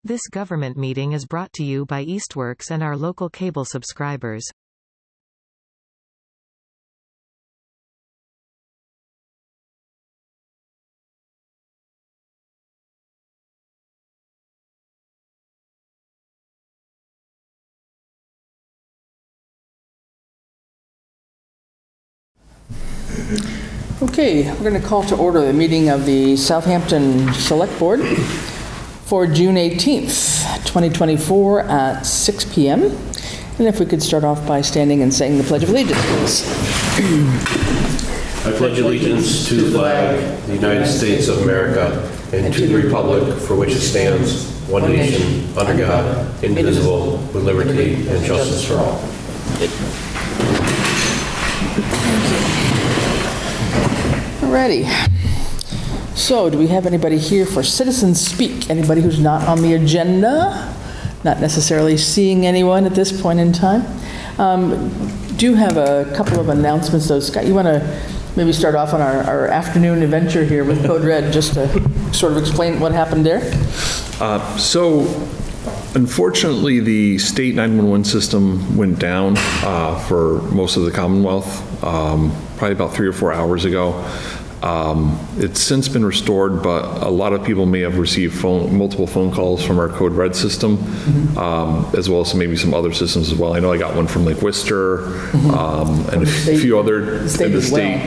This government meeting is brought to you by Eastworks and our local cable subscribers. Okay, we're going to call to order the meeting of the Southampton Select Board for June 18th, 2024 at 6 p.m. And if we could start off by standing and saying the Pledge of Allegiance, please. I pledge allegiance to the flag of the United States of America and to the republic for which it stands, one nation, under God, indivisible, with liberty and justice for all. Alrighty. So, do we have anybody here for citizens speak? Anybody who's not on the agenda? Not necessarily seeing anyone at this point in time. Do have a couple of announcements though. Scott, you want to maybe start off on our afternoon adventure here with Code Red, just to sort of explain what happened there? So, unfortunately, the state 911 system went down for most of the Commonwealth, probably about 3 or 4 hours ago. It's since been restored, but a lot of people may have received multiple phone calls from our Code Red system, as well as maybe some other systems as well. I know I got one from Lake Worcester, and a few other in the state.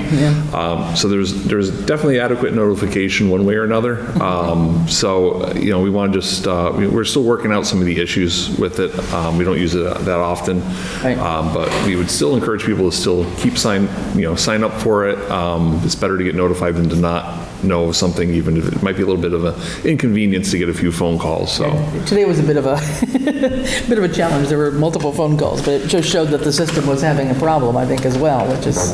So there's definitely adequate notification one way or another. So, we want to just, we're still working out some of the issues with it. We don't use it that often, but we would still encourage people to still keep sign up for it. It's better to get notified than to not know something, even if it might be a little bit of an inconvenience to get a few phone calls. So today was a bit of a challenge. There were multiple phone calls, but it just showed that the system was having a problem, I think, as well, which is,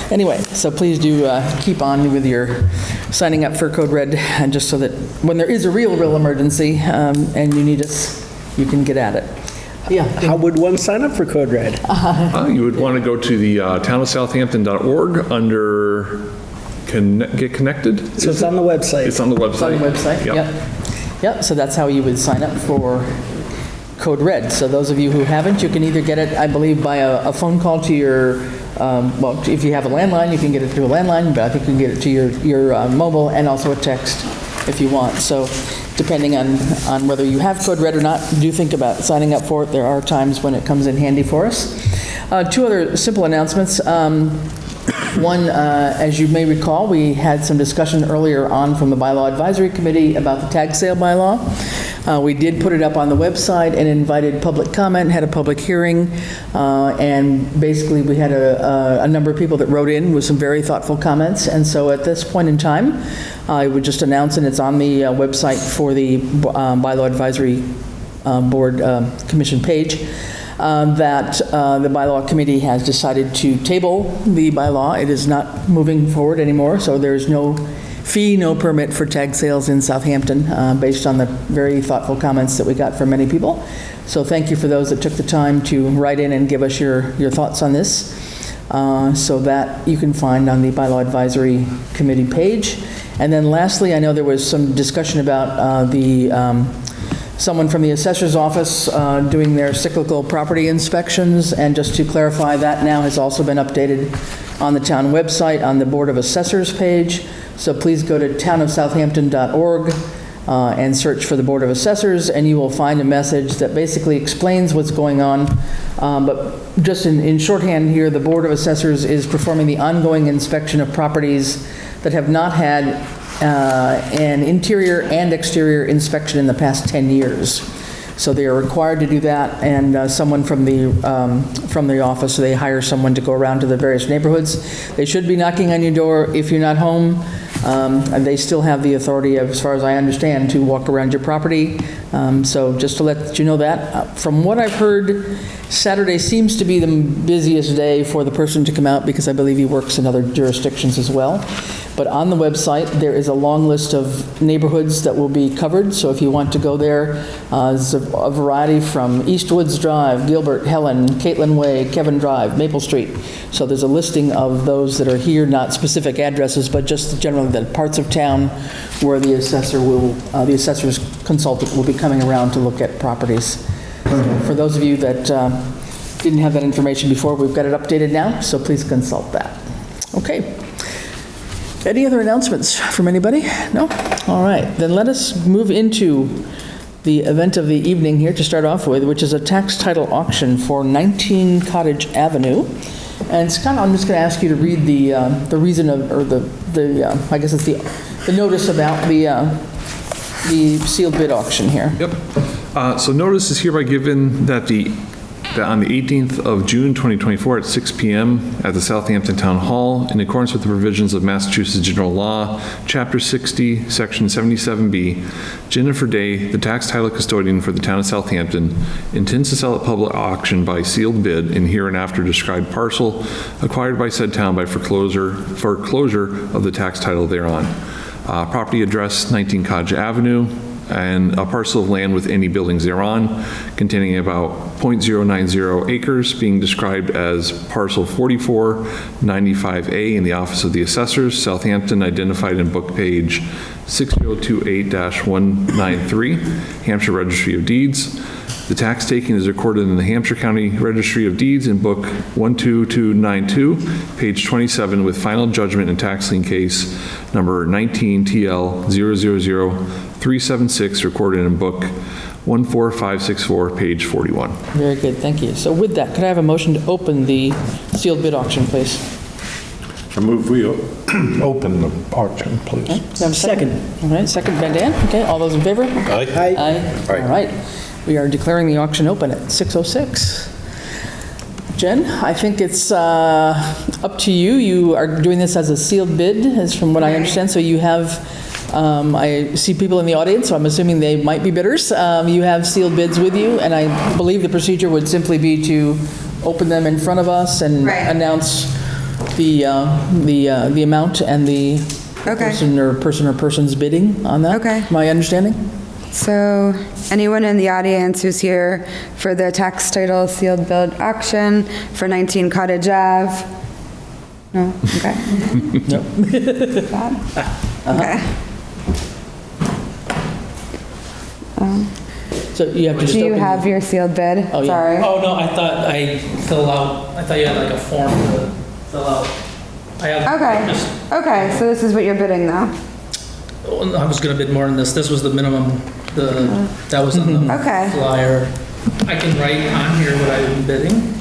anyway, so please do keep on with your signing up for Code Red, and just so that when there is a real emergency and you need us, you can get at it. Yeah. How would one sign up for Code Red? You would want to go to the townofsouthampton.org under Get Connected. So it's on the website. It's on the website. It's on the website, yep. So that's how you would sign up for Code Red. So those of you who haven't, you can either get it, I believe, by a phone call to your, well, if you have a landline, you can get it through a landline, but I think you can get it to your mobile, and also a text if you want. So depending on whether you have Code Red or not, do think about signing up for it. There are times when it comes in handy for us. 2 other simple announcements. One, as you may recall, we had some discussion earlier on from the Bylaw Advisory Committee about the tag sale bylaw. We did put it up on the website and invited public comment, had a public hearing, and basically we had a number of people that wrote in with some very thoughtful comments. And so at this point in time, I would just announce, and it's on the website for the Bylaw Advisory Board Commission page, that the bylaw committee has decided to table the bylaw. It is not moving forward anymore, so there's no fee, no permit for tag sales in Southampton, based on the very thoughtful comments that we got from many people. So thank you for those that took the time to write in and give us your thoughts on this. So that you can find on the Bylaw Advisory Committee page. And then lastly, I know there was some discussion about someone from the assessor's office doing their cyclical property inspections, and just to clarify, that now has also been updated on the town website on the Board of Assessors page. So please go to townofsouthampton.org and search for the Board of Assessors, and you will find a message that basically explains what's going on. But just in shorthand here, the Board of Assessors is performing the ongoing inspection of properties that have not had an interior and exterior inspection in the past 10 years. So they are required to do that, and someone from the office, they hire someone to go around to the various neighborhoods. They should be knocking on your door if you're not home. And they still have the authority, as far as I understand, to walk around your property. So just to let you know that. From what I've heard, Saturday seems to be the busiest day for the person to come out, because I believe he works in other jurisdictions as well. But on the website, there is a long list of neighborhoods that will be covered. So if you want to go there, there's a variety from Eastwoods Drive, Gilbert, Helen, Caitlin Way, Kevin Drive, Maple Street. So there's a listing of those that are here, not specific addresses, but just generally the parts of town where the assessor will, the assessor's consultant will be coming around to look at properties. For those of you that didn't have that information before, we've got it updated now, so please consult that. Okay. Any other announcements from anybody? No? All right, then let us move into the event of the evening here to start off with, which is a tax title auction for 19 Cottage Avenue. And Scott, I'm just going to ask you to read the reason of, or I guess it's the notice about the sealed bid auction here. Yep. So notice is hereby given that on the 18th of June, 2024, at 6 p.m. at the Southampton Town Hall, in accordance with the provisions of Massachusetts General Law, Chapter 60, Section 77B, Jennifer Day, the tax title custodian for the town of Southampton, intends to sell at public auction by sealed bid in hereinafter described parcel acquired by said town by foreclosure of the tax title thereon. Property address 19 Cottage Avenue, and a parcel of land with any buildings thereon, containing about .090 acres, being described as parcel 4495A in the Office of the Assessors, Southampton, identified in book page 6028-193, Hampshire Registry of Deeds. The tax taking is recorded in the Hampshire County Registry of Deeds in book 12292, page 27, with final judgment in tax lien case number 19 TL 000376, recorded in book 14564, page 41. Very good, thank you. So with that, could I have a motion to open the sealed bid auction, please? I move we open the auction, please. Okay, do I have a second? All right, second, Van Dan. Okay, all those in favor? Aye. Aye. All right. We are declaring the auction open at 6:06. Jen, I think it's up to you. You are doing this as a sealed bid, as from what I understand. So you have, I see people in the audience, so I'm assuming they might be bidders. You have sealed bids with you, and I believe the procedure would simply be to open them in front of us and announce the amount and the person or persons bidding on that. Okay. My understanding? So anyone in the audience who's here for the tax title sealed bid auction for 19 Cottage Ave? No? Okay. No. Okay. So you have to just Do you open. have your sealed bid? Oh, yeah. Sorry. Oh, no, I thought I thought you had like a form to fill out. I have. Okay, okay, so this is what you're bidding though? I was gonna bid more than this. This was the minimum, that was on the Okay. flyer. I can write on here what I've been bidding.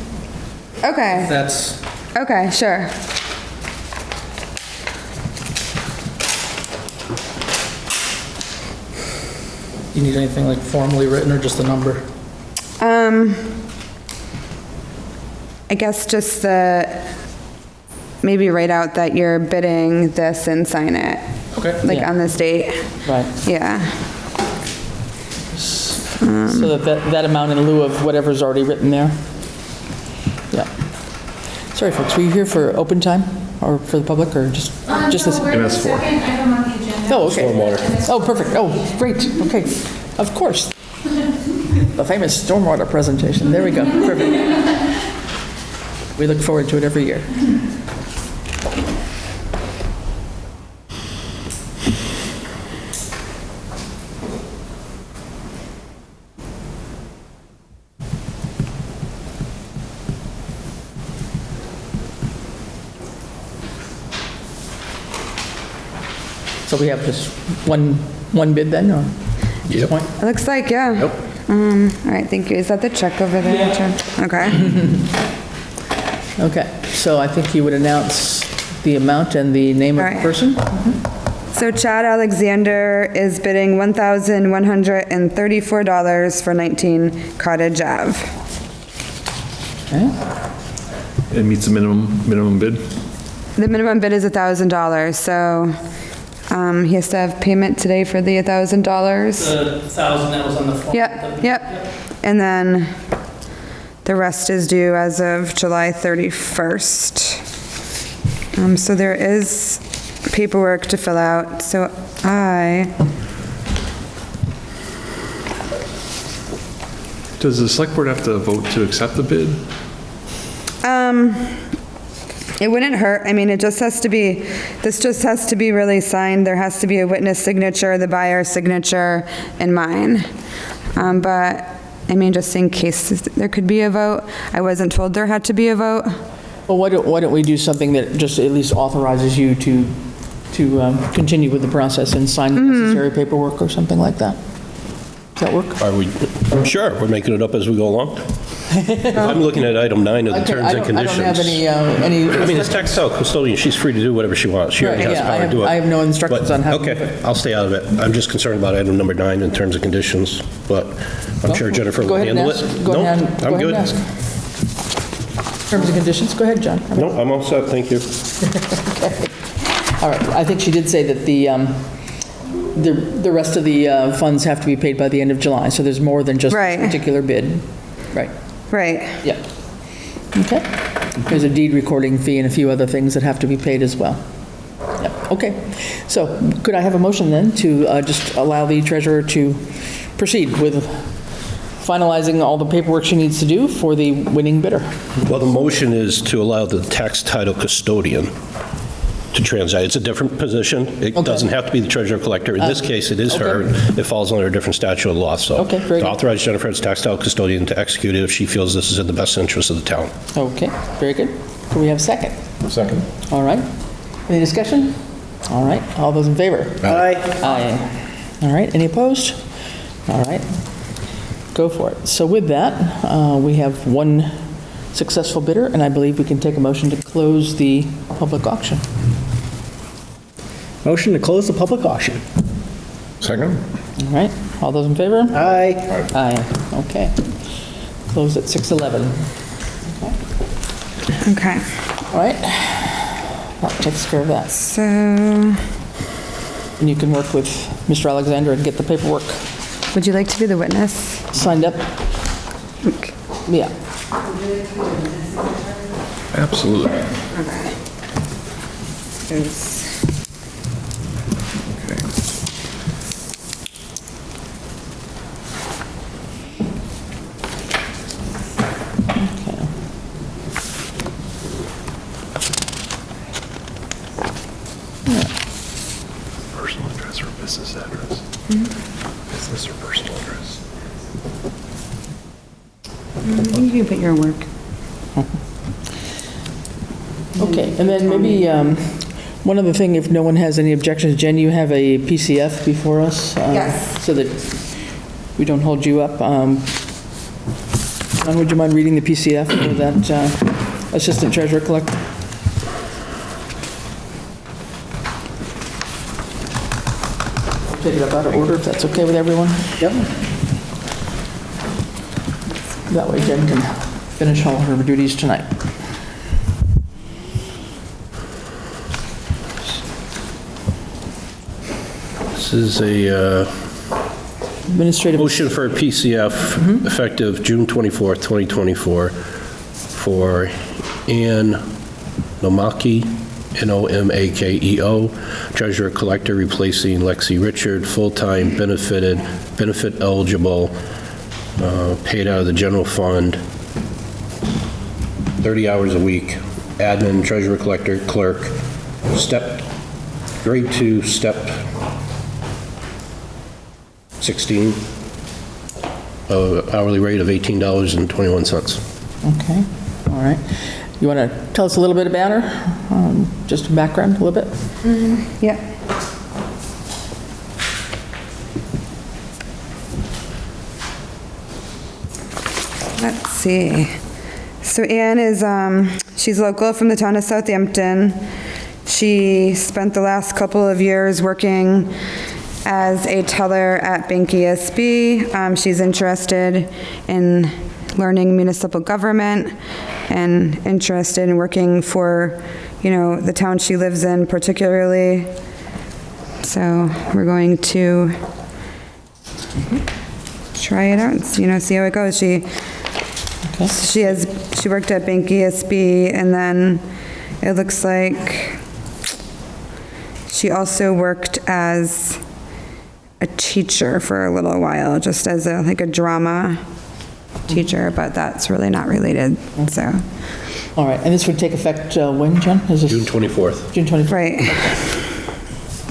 Okay, That's, okay, sure. you need anything like formally written or just a number? I guess just maybe write out that you're bidding this and sign it, Okay. like Yeah. on this date. Right. Yeah. So that amount in lieu of whatever's already written there? Yeah. Sorry, folks, were you here for open time or for the public or just this? MS4. Second item on the agenda. Oh, okay. Oh, perfect. Oh, great. Okay. Of course. The famous stormwater presentation. There we go. Perfect. We look forward to it every year. So we have just one bid then, or? At this point? It looks like, yeah. Yep. All right, thank you. Is that the check over there, Jim? Okay. Okay, so I think you would announce the amount and the name of the All right. person? So Chad Alexander is bidding $1,134 for 19 Cottage Ave. Okay. It meets the minimum bid. The minimum bid is $1,000, so he has to have payment today for the $1,000. The 1,000 that was on the form. Yep. And then the rest is due as of July 31st. So there is paperwork to fill out, so Does the select board have to vote to accept the bid? It wouldn't hurt. I mean, this just has to be really signed. There has to be a witness signature, the buyer's signature, and mine. But, I mean, just in case there could be a vote. I wasn't told there had to be a vote. Well, why don't we do something that just at least authorizes you to continue with the process and sign the necessary paperwork or something like that? Does that work? Are we, sure, we're making it up as we go along. I'm looking at item 9 of the terms and conditions. I don't have any. I mean, it's textile custodian, she's free to do whatever she wants. She already Right, has yeah, the power to do it. I have no instructions But, on how to okay, move it. I'll stay out of it. I'm just concerned about item number 9 in terms of conditions, but I'm sure Jennifer Go will ahead and handle ask. it. Go No, ahead and I'm good. ask. Terms and conditions, go ahead, John. No, I'm all set, thank you. All right, I think she did say that the rest of the funds have to be paid by the end of July, so there's more than just this Right. particular bid. Right, Right. yeah. Okay. There's a deed recording fee and a few other things that have to be paid as well. Yeah, okay. So could I have a motion then to just allow the treasurer to proceed with finalizing all the paperwork she needs to do for the winning bidder? Well, the motion is to allow the tax title custodian to transact. It's a different position. It Okay. doesn't have to be the treasurer collector. In this case, it is her. okay. It falls under a different statute of law. So Okay, very to good. authorize Jennifer as tax title custodian to execute it if she feels this is in the best interest of the town. Okay, very good. Can we have a second? Second. All right. Any discussion? All right, all those in favor? Aye. Aye. All right, any opposed? All right, go for it. So with that, we have one successful bidder, and I believe we can take a motion to close the public auction. Motion to close the public auction. Second? All right, all those in favor? Aye. Aye, okay. Closed at 6:11. Okay. All right, that takes care of that. So, And you can work with Mr. Alexander and get the paperwork would you like to be the witness? signed up. Yeah. Absolutely. Is- Personal address or business address? Business or personal address? You can put your work. Okay, and then maybe one other thing, if no one has any objections, Jen, you have a PCF before us? Yes. So that we don't hold you up. John, would you mind reading the PCF for that Assistant Treasurer Collector? I'll take it up out of order, if that's okay with everyone. Yep. That way Jen can finish all her duties tonight. This is a Administrative. motion for a PCF effective June 24th, 2024 for Ann Nomaki, N-O-M-A-K-E-O, treasurer collector replacing Lexi Richard, full-time benefit eligible, paid out of the general fund, 30 hours a week, admin, treasurer collector, clerk, grade 2, step 16, hourly rate of $18.21. Okay, all right. You want to tell us a little bit about her? Just a background, a little bit? Yeah. Let's see. So Anne is, she's local from the town of Southampton. She spent the last couple of years working as a teller at Bank ESB. She's interested in learning municipal government and interested in working for, the town she lives in particularly. So we're going to try it out and, see how it goes. She worked at Bank ESB, and then it looks like she also worked as a teacher for a little while, just as a drama teacher, but that's really not related, so. All right, and this would take effect when, Jen? Is this June 24th. June 24th? Right.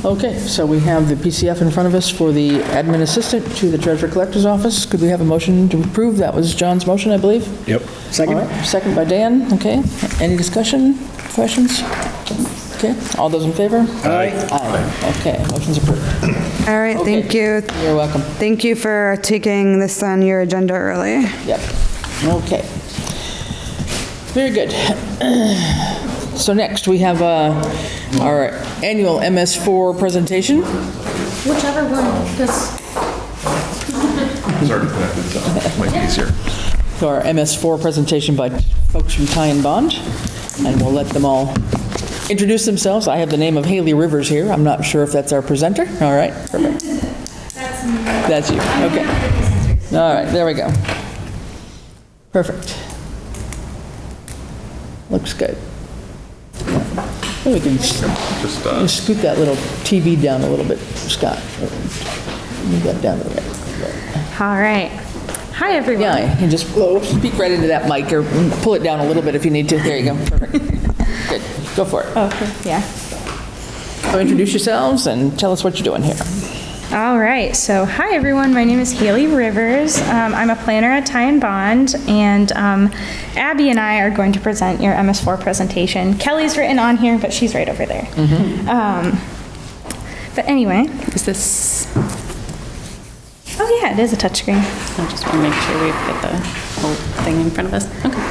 Okay, so we have the PCF in front of us for the admin assistant to the treasurer collector's office. Could we have a motion to approve? That was John's motion, I believe. Yep. Second? All right, second by Dan, okay. Any discussion, questions? Okay, all those in favor? Aye. Aye, okay, motion's approved. All right, thank you. You're welcome. Thank you for taking this on your agenda early. Yep, okay. Very good. So next, we have our annual MS4 presentation. Whichever one, because Sorry, that might be easier. So our MS4 presentation by folks from Ty and Bond, and we'll let them all introduce themselves. I have the name of Haley Rivers here. I'm not sure if that's our presenter. All right, perfect. That's you, okay. All right, there we go. Perfect. Looks good. Maybe we can just scoot that little TV down a little bit, Scott. Move that down a little bit. all right. Hi, everyone. Yeah, you can just speak right into that mic or pull it down a little bit if you need to. There you go. Perfect. Good. Go for it. Okay, yeah. So introduce yourselves and tell us what you're doing here. All right, so hi, everyone. My name is Haley Rivers. I'm a planner at Ty and Bond, and Abby and I are going to present your MS4 presentation. Kelly's written on here, but she's right over there. But anyway. Is this, Oh, yeah, it is a touchscreen. I just want to make sure we've got the whole thing in front of us. Okay.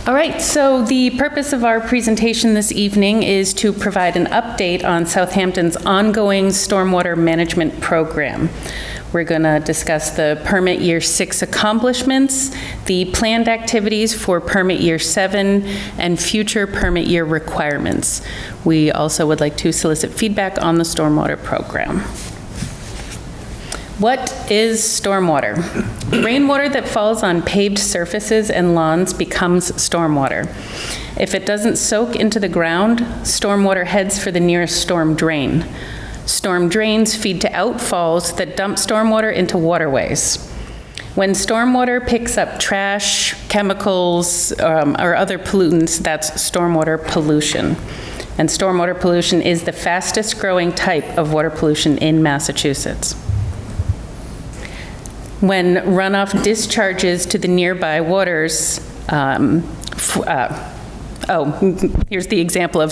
All right, so the purpose of our presentation this evening is to provide an update on Southampton's ongoing stormwater management program. We're going to discuss the permit year 6 accomplishments, the planned activities for permit year 7, and future permit year requirements. We also would like to solicit feedback on the stormwater program. What is stormwater? Rainwater that falls on paved surfaces and lawns becomes stormwater. If it doesn't soak into the ground, stormwater heads for the nearest storm drain. Storm drains feed to outfalls that dump stormwater into waterways. When stormwater picks up trash, chemicals, or other pollutants, that's stormwater pollution. And stormwater pollution is the fastest growing type of water pollution in Massachusetts. When runoff discharges to the nearby waters, here's the example of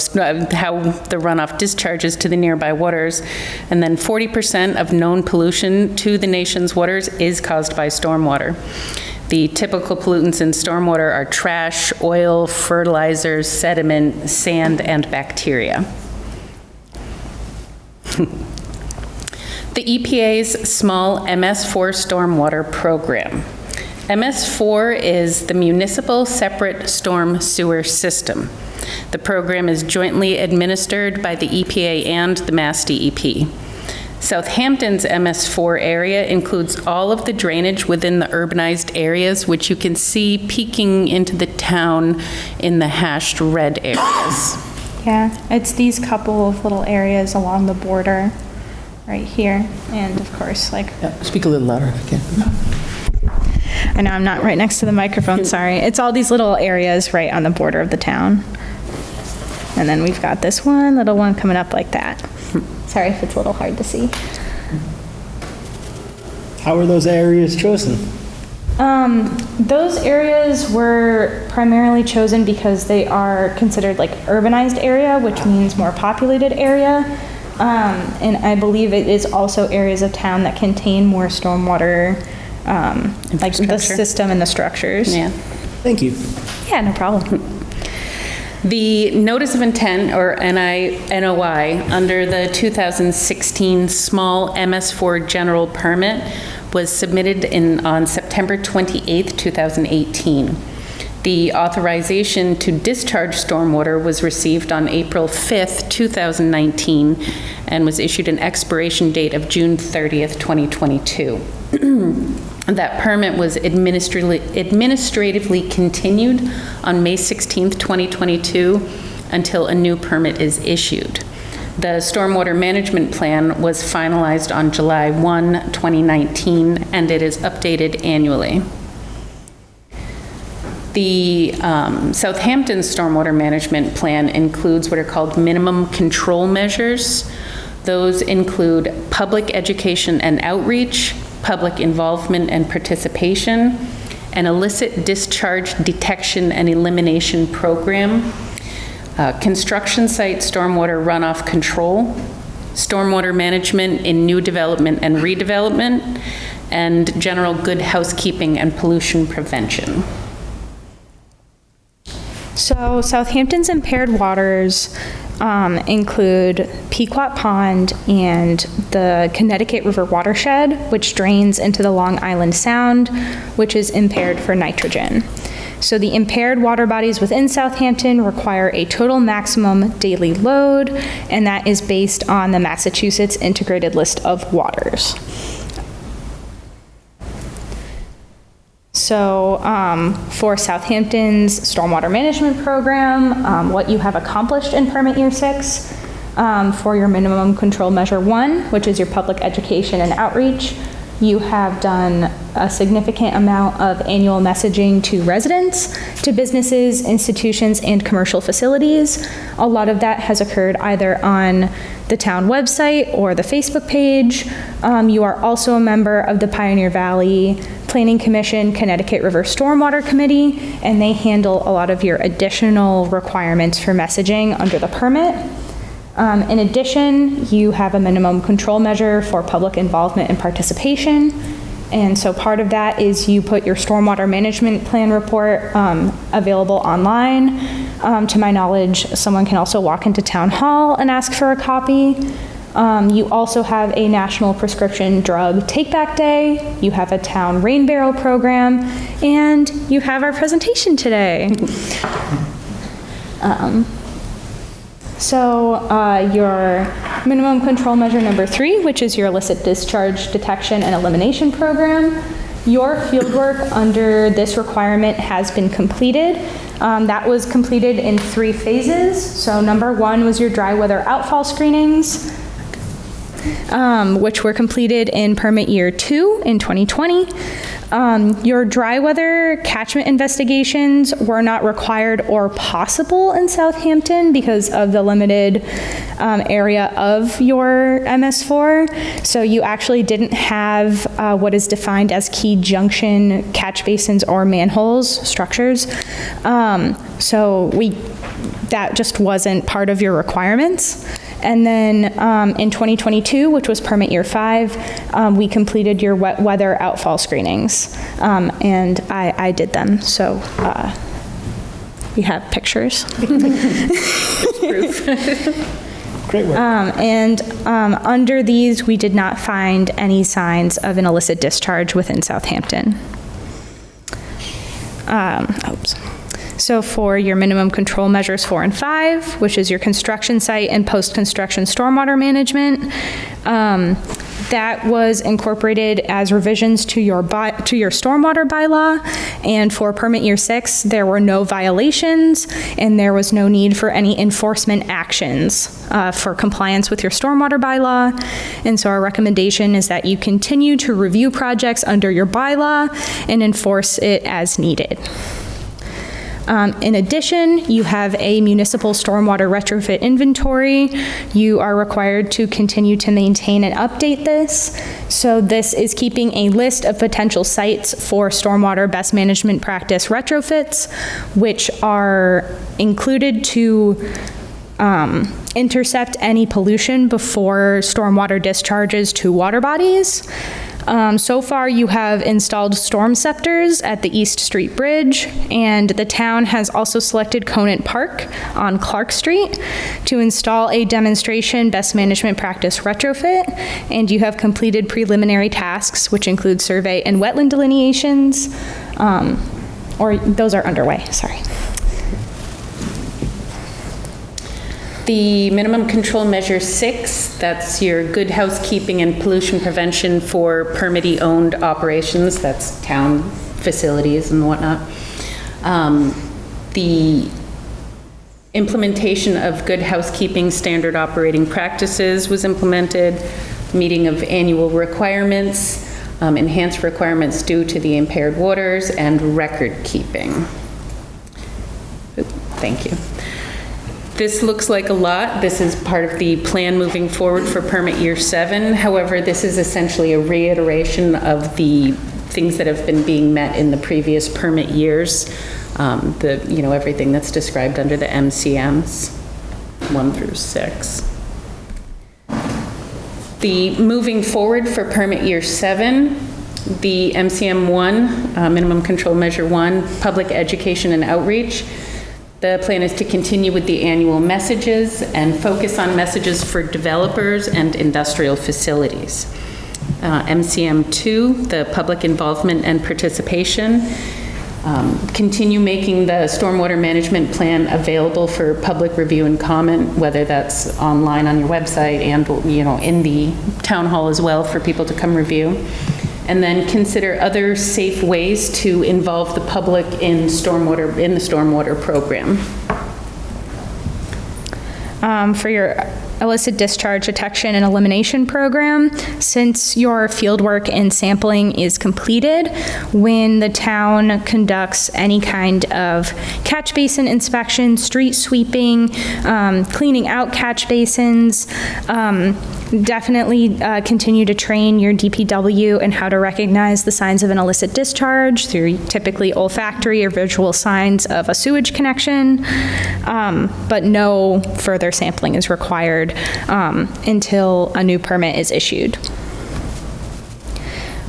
how the runoff discharges to the nearby waters, and then 40% of known pollution to the nation's waters is caused by stormwater. The typical pollutants in stormwater are trash, oil, fertilizers, sediment, sand, and bacteria. The EPA's small MS4 stormwater program. MS4 is the Municipal Separate Storm Sewer System. The program is jointly administered by the EPA and the Mass DEP. Southampton's MS4 area includes all of the drainage within the urbanized areas, which you can see peeking into the town in the hashed red areas. Yeah, it's these couple of little areas along the border right here, and of course, like, Yeah, speak a little louder if you can. I know I'm not right next to the microphone, sorry. It's all these little areas right on the border of the town. And then we've got this one little one coming up like that. Sorry if it's a little hard to see. How are those areas chosen? Those areas were primarily chosen because they are considered like urbanized area, which means more populated area. And I believe it is also areas of town that contain more stormwater, like the system and the structures. Yeah. Thank you. Yeah, no problem. The Notice of Intent, or NOI, under the 2016 Small MS4 General Permit was submitted on September 28, 2018. The authorization to discharge stormwater was received on April 5th, 2019, and was issued an expiration date of June 30th, 2022. That permit was administratively continued on May 16th, 2022, until a new permit is issued. The stormwater management plan was finalized on July 1, 2019, and it is updated annually. The Southampton Stormwater Management Plan includes what are called minimum control measures. Those include public education and outreach, public involvement and participation, an illicit discharge detection and elimination program, construction site stormwater runoff control, stormwater management in new development and redevelopment, and general good housekeeping and pollution prevention. So Southampton's impaired waters include Pequot Pond and the Connecticut River watershed, which drains into the Long Island Sound, which is impaired for nitrogen. So the impaired water bodies within Southampton require a total maximum daily load, and that is based on the Massachusetts Integrated List of Waters. So for Southampton's stormwater management program, what you have accomplished in permit year 6 for your minimum control measure 1, which is your public education and outreach, you have done a significant amount of annual messaging to residents, to businesses, institutions, and commercial facilities. A lot of that has occurred either on the town website or the Facebook page. You are also a member of the Pioneer Valley Planning Commission Connecticut River Stormwater Committee, and they handle a lot of your additional requirements for messaging under the permit. In addition, you have a minimum control measure for public involvement and participation. And so part of that is you put your stormwater management plan report available online. To my knowledge, someone can also walk into town hall and ask for a copy. You also have a national prescription drug take-back day. You have a town rain barrel program, and you have our presentation today. Your minimum control measure number 3, which is your illicit discharge detection and elimination program, your fieldwork under this requirement has been completed. That was completed in 3 phases. So number 1 was your dry weather outfall screenings, which were completed in permit year 2 in 2020. Your dry weather catchment investigations were not required or possible in Southampton because of the limited area of your MS4. So you actually didn't have what is defined as key junction catch basins or manholes structures. That just wasn't part of your requirements. And then in 2022, which was permit year 5, we completed your wet weather outfall screenings, and I did them. So we have pictures. Great work. Under these, we did not find any signs of an illicit discharge within Southampton. So for your minimum control measures 4 and 5, which is your construction site and post-construction stormwater management, that was incorporated as revisions to your stormwater bylaw. And for permit year 6, there were no violations, and there was no need for any enforcement actions for compliance with your stormwater bylaw. And so our recommendation is that you continue to review projects under your bylaw and enforce it as needed. In addition, you have a municipal stormwater retrofit inventory. You are required to continue to maintain and update this. So this is keeping a list of potential sites for stormwater best management practice retrofits, which are included to intercept any pollution before stormwater discharges to water bodies. So far, you have installed storm scepters at the East Street Bridge, and the town has also selected Conant Park on Clark Street to install a demonstration best management practice retrofit, and you have completed preliminary tasks, which include survey and wetland delineations, or those are underway, sorry. The minimum control measure 6, that's your good housekeeping and pollution prevention for permittee-owned operations, that's town facilities and whatnot. The implementation of good housekeeping standard operating practices was implemented, meeting of annual requirements, enhanced requirements due to the impaired waters, and record keeping. Thank you. This looks like a lot. This is part of the plan moving forward for permit year 7. However, this is essentially a reiteration of the things that have been being met in the previous permit years. Everything that's described under the MCMs, 1 through 6. The moving forward for permit year 7, the MCM 1, minimum control measure 1, public education and outreach. The plan is to continue with the annual messages and focus on messages for developers and industrial facilities. MCM 2, the public involvement and participation. Continue making the stormwater management plan available for public review and comment, whether that's online on your website and, in the town hall as well for people to come review. And then consider other safe ways to involve the public in the stormwater program. For your illicit discharge detection and elimination program, since your fieldwork and sampling is completed, when the town conducts any kind of catch basin inspection, street sweeping, cleaning out catch basins, definitely continue to train your DPW in how to recognize the signs of an illicit discharge through typically olfactory or visual signs of a sewage connection, but no further sampling is required until a new permit is issued.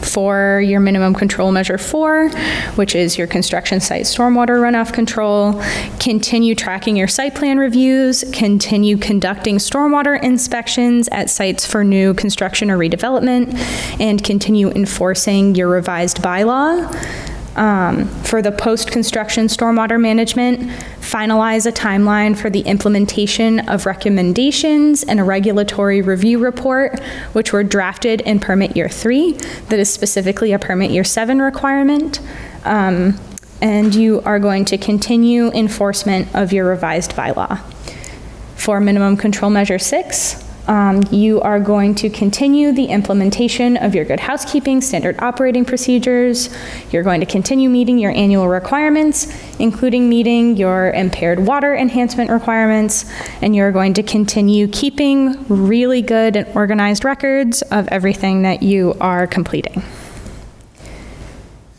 For your minimum control measure 4, which is your construction site stormwater runoff control, continue tracking your site plan reviews, continue conducting stormwater inspections at sites for new construction or redevelopment, and continue enforcing your revised bylaw. For the post-construction stormwater management, finalize a timeline for the implementation of recommendations and a regulatory review report, which were drafted in permit year 3, that is specifically a permit year 7 requirement. And you are going to continue enforcement of your revised bylaw. For minimum control measure 6, you are going to continue the implementation of your good housekeeping standard operating procedures. You're going to continue meeting your annual requirements, including meeting your impaired water enhancement requirements, and you're going to continue keeping really good and organized records of everything that you are completing.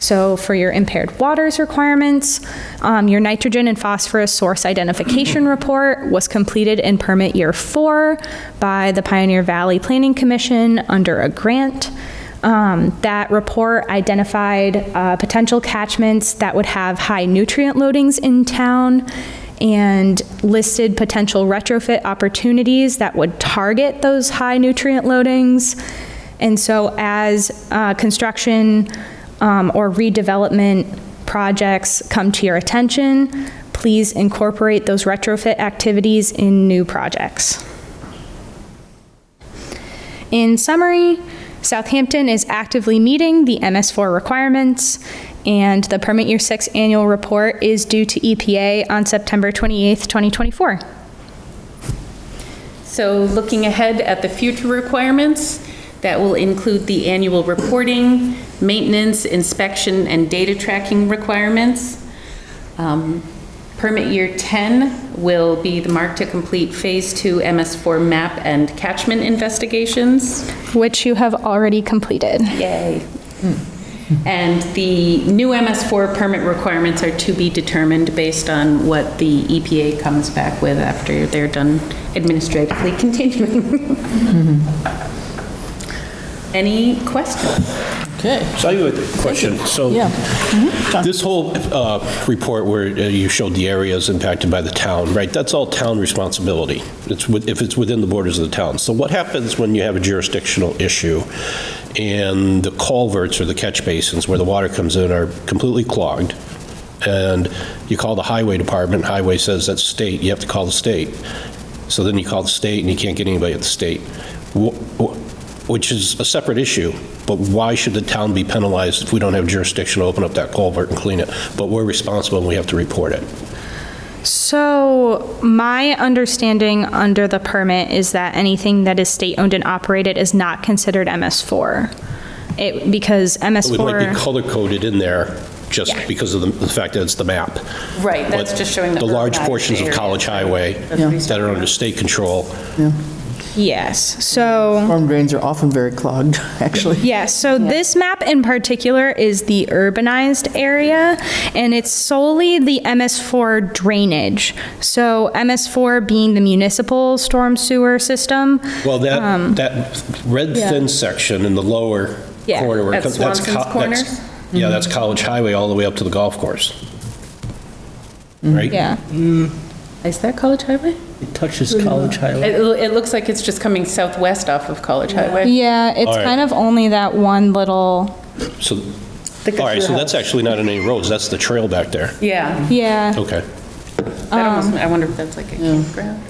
So for your impaired waters requirements, your nitrogen and phosphorus source identification report was completed in permit year 4 by the Pioneer Valley Planning Commission under a grant. That report identified potential catchments that would have high nutrient loadings in town and listed potential retrofit opportunities that would target those high nutrient loadings. And so as construction or redevelopment projects come to your attention, please incorporate those retrofit activities in new projects. In summary, Southampton is actively meeting the MS4 requirements, and the Permit Year 6 annual report is due to EPA on September 28th, 2024. So looking ahead at the future requirements, that will include the annual reporting, maintenance, inspection, and data tracking requirements. Permit year 10 will be the mark to complete phase 2 MS4 map and catchment investigations. Which you have already completed. Yay. And the new MS4 permit requirements are to be determined based on what the EPA comes back with after they're done administratively continuing. Any questions? Okay. So I have a question. So this whole report where you showed the areas impacted by the town, right? That's all town responsibility. If it's within the borders of the town. So what happens when you have a jurisdictional issue and the culverts or the catch basins where the water comes in are completely clogged, and you call the highway department, highway says that's state, you have to call the state. So then you call the state and you can't get anybody at the state, which is a separate issue. But why should the town be penalized if we don't have jurisdiction to open up that culvert and clean it? But we're responsible and we have to report it. So my understanding under the permit is that anything that is state-owned and operated is not considered MS4. Because MS4... It might be color-coded in there, just Yeah. because of the fact that it's the map. Right, that's But just showing the large urbanized portions of area. College Highway That's what he's that are talking under state control. Yes, so, Storm drains are often very clogged, actually. yeah, so this map in particular is the urbanized area, and it's solely the MS4 drainage. So MS4 being the municipal storm sewer system. Well, that red thin section in the lower Yeah. corner. where it At comes- that's Swanson's co- Corners? that's- Yeah, that's College Highway all the way up to the golf course. Right? Yeah. Is that College Highway? It touches College Highway. It looks like it's just coming southwest off of College Highway. Yeah, it's All right. kind of only that one little, So, all right, so that's actually not in any roads, that's the trail back there. Yeah. yeah. Okay. That almost, I wonder if that's like a campground?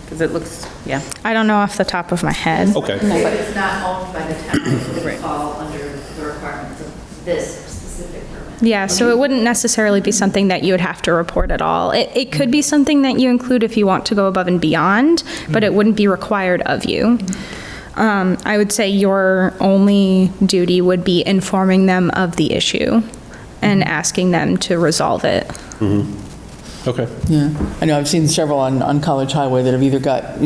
Because it looks, yeah. I don't know off the top of my head. Okay. But it's not owned by the town, so it would fall under the requirements of this specific permit. Yeah, so it wouldn't necessarily be something that you would have to report at all. It could be something that you include if you want to go above and beyond, but it wouldn't be required of you. I would say your only duty would be informing them of the issue and asking them to resolve it. Okay. Yeah, I know, I've seen several on College Highway that have either got,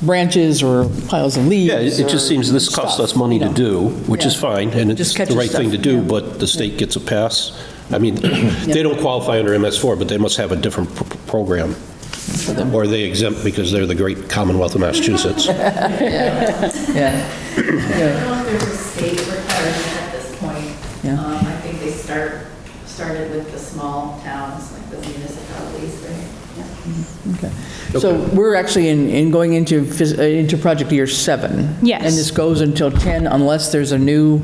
branches or piles of leaves. Yeah, it just seems this costs us money to do, which is fine, and it's Just the catches right thing to stuff, do, yeah. but the state gets a pass. I mean, they don't qualify under MS4, but they must have a different program. Or they exempt because they're the great Commonwealth of Massachusetts. Yeah. I don't know if there's a state requirement at this point. Yeah. I think they started with the small towns, like the municipalities, right? Okay. So we're actually in going into project year 7. Yes. And this goes until 10 unless there's a new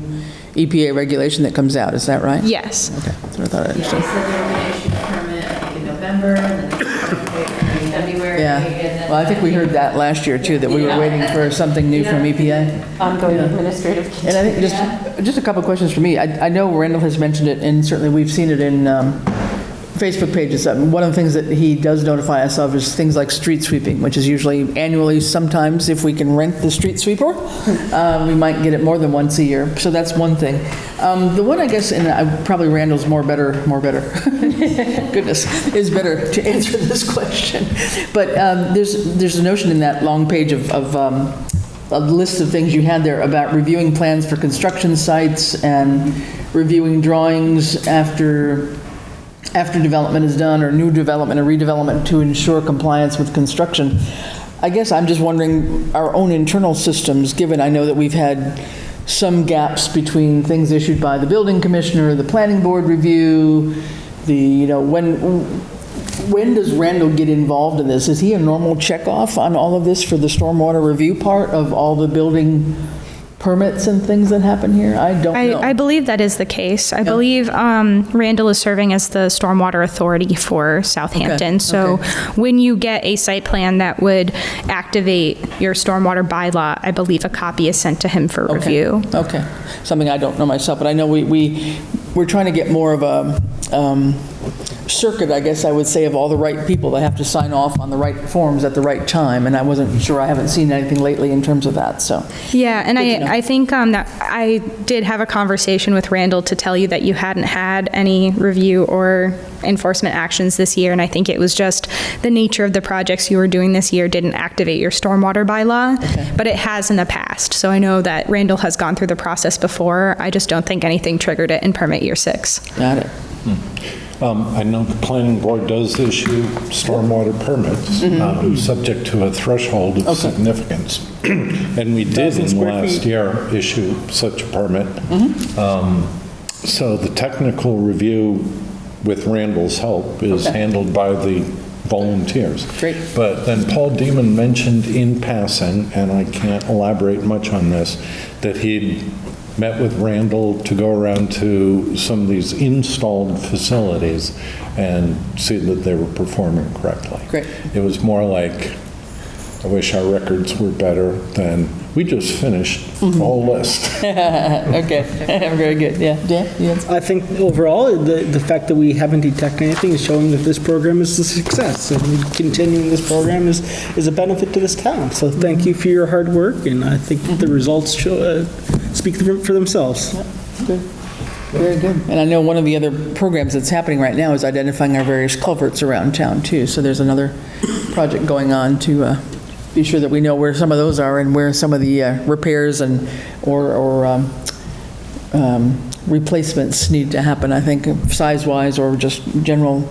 EPA regulation that comes out, is that right? Yes. Okay, that's what I thought I Yeah, they understood. said they were going to issue a permit, I think, in November, and then in February. Yeah, and then- well, I think we heard that last year too, that we were waiting for something new from EPA. Ongoing administrative. And I think just a couple of questions for me. I know Randall has mentioned it, and certainly we've seen it in Facebook pages. One of the things that he does notify us of is things like street sweeping, which is usually annually. Sometimes if we can rent the street sweeper, we might get it more than once a year. So that's one thing. The one, I guess, and probably Randall's goodness, is better to answer this question. But there's a notion in that long page of a list of things you had there about reviewing plans for construction sites and reviewing drawings after development is done, or new development or redevelopment to ensure compliance with construction. I guess I'm just wondering, our own internal systems, given I know that we've had some gaps between things issued by the building commissioner, the planning board review, when does Randall get involved in this? Is he a normal checkoff on all of this for the stormwater review part of all the building permits and things that happen here? I don't know. I believe that is the case. I believe Randall is serving as the stormwater authority for Southampton. Okay, So okay. when you get a site plan that would activate your stormwater bylaw, I believe a copy is sent to him for review. Okay, something I don't know myself, but I know we're trying to get more of a circuit, I guess I would say, of all the right people that have to sign off on the right forms at the right time, and I wasn't sure, I haven't seen anything lately in terms of that, so. Yeah, and Good to know. I think that I did have a conversation with Randall to tell you that you hadn't had any review or enforcement actions this year, and I think it was just the nature of the projects you were doing this year didn't activate your stormwater bylaw, but it has in the past. So I know that Randall has gone through the process before. I just don't think anything triggered it in permit year 6. Got it. I know the planning board does issue stormwater permits, subject to a threshold of significance. And we did in last year issue such a permit. So the technical review, with Randall's help, is handled by the volunteers. Great. But then Paul Deeman mentioned in passing, and I can't elaborate much on this, that he'd met with Randall to go around to some of these installed facilities and see that they were performing correctly. Great. It was more like, I wish our records were better than, we just finished a whole list. Okay, very good, yeah. Dan, yes? I think overall, the fact that we haven't detected anything is showing that this program is a success, and continuing this program is a benefit to this town. So thank you for your hard work, and I think the results speak for themselves. Good. Very good. And I know one of the other programs that's happening right now is identifying our various culverts around town, too. So there's another project going on to be sure that we know where some of those are and where some of the repairs and or replacements need to happen, I think, size-wise or just general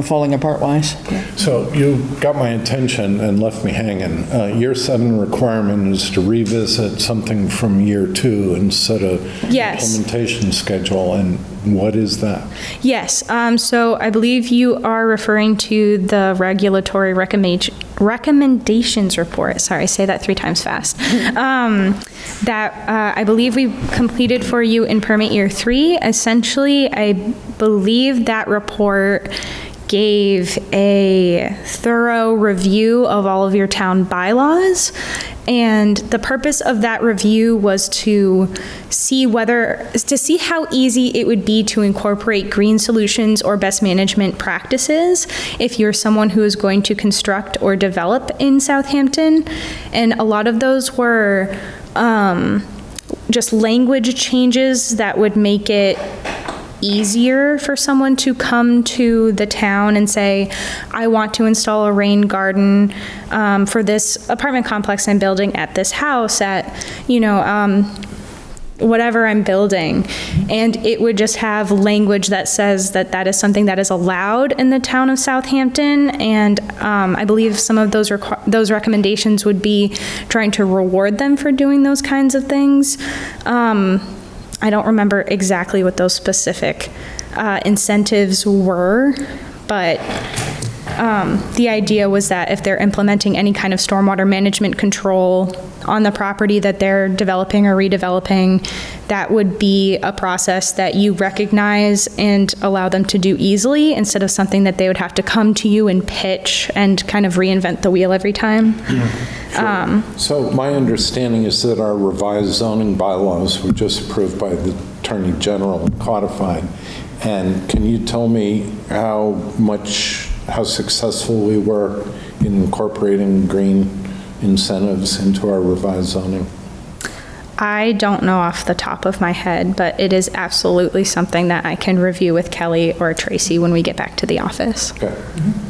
falling apart-wise. So you got my attention and left me hanging. Year 7 requirement is to revisit something from year 2 and set a Yes. implementation schedule, and what is that? Yes, so I believe you are referring to the regulatory recommendations report. Sorry, I say that 3 times fast. That I believe we completed for you in permit year 3. Essentially, I believe that report gave a thorough review of all of your town bylaws. And the purpose of that review was to see how easy it would be to incorporate green solutions or best management practices if you're someone who is going to construct or develop in Southampton. And a lot of those were just language changes that would make it easier for someone to come to the town and say, I want to install a rain garden for this apartment complex I'm building at this house at, whatever I'm building. And it would just have language that says that that is something that is allowed in the town of Southampton. And I believe some of those recommendations would be trying to reward them for doing those kinds of things. I don't remember exactly what those specific incentives were, but the idea was that if they're implementing any kind of stormwater management control on the property that they're developing or redeveloping, that would be a process that you recognize and allow them to do easily instead of something that they would have to come to you and pitch and kind of reinvent the wheel every time. So my understanding is that our revised zoning bylaws were just approved by the Attorney General and codified. And can you tell me how successful we were in incorporating green incentives into our revised zoning? I don't know off the top of my head, but it is absolutely something that I can review with Kelly or Tracy when we get back to the office. Okay.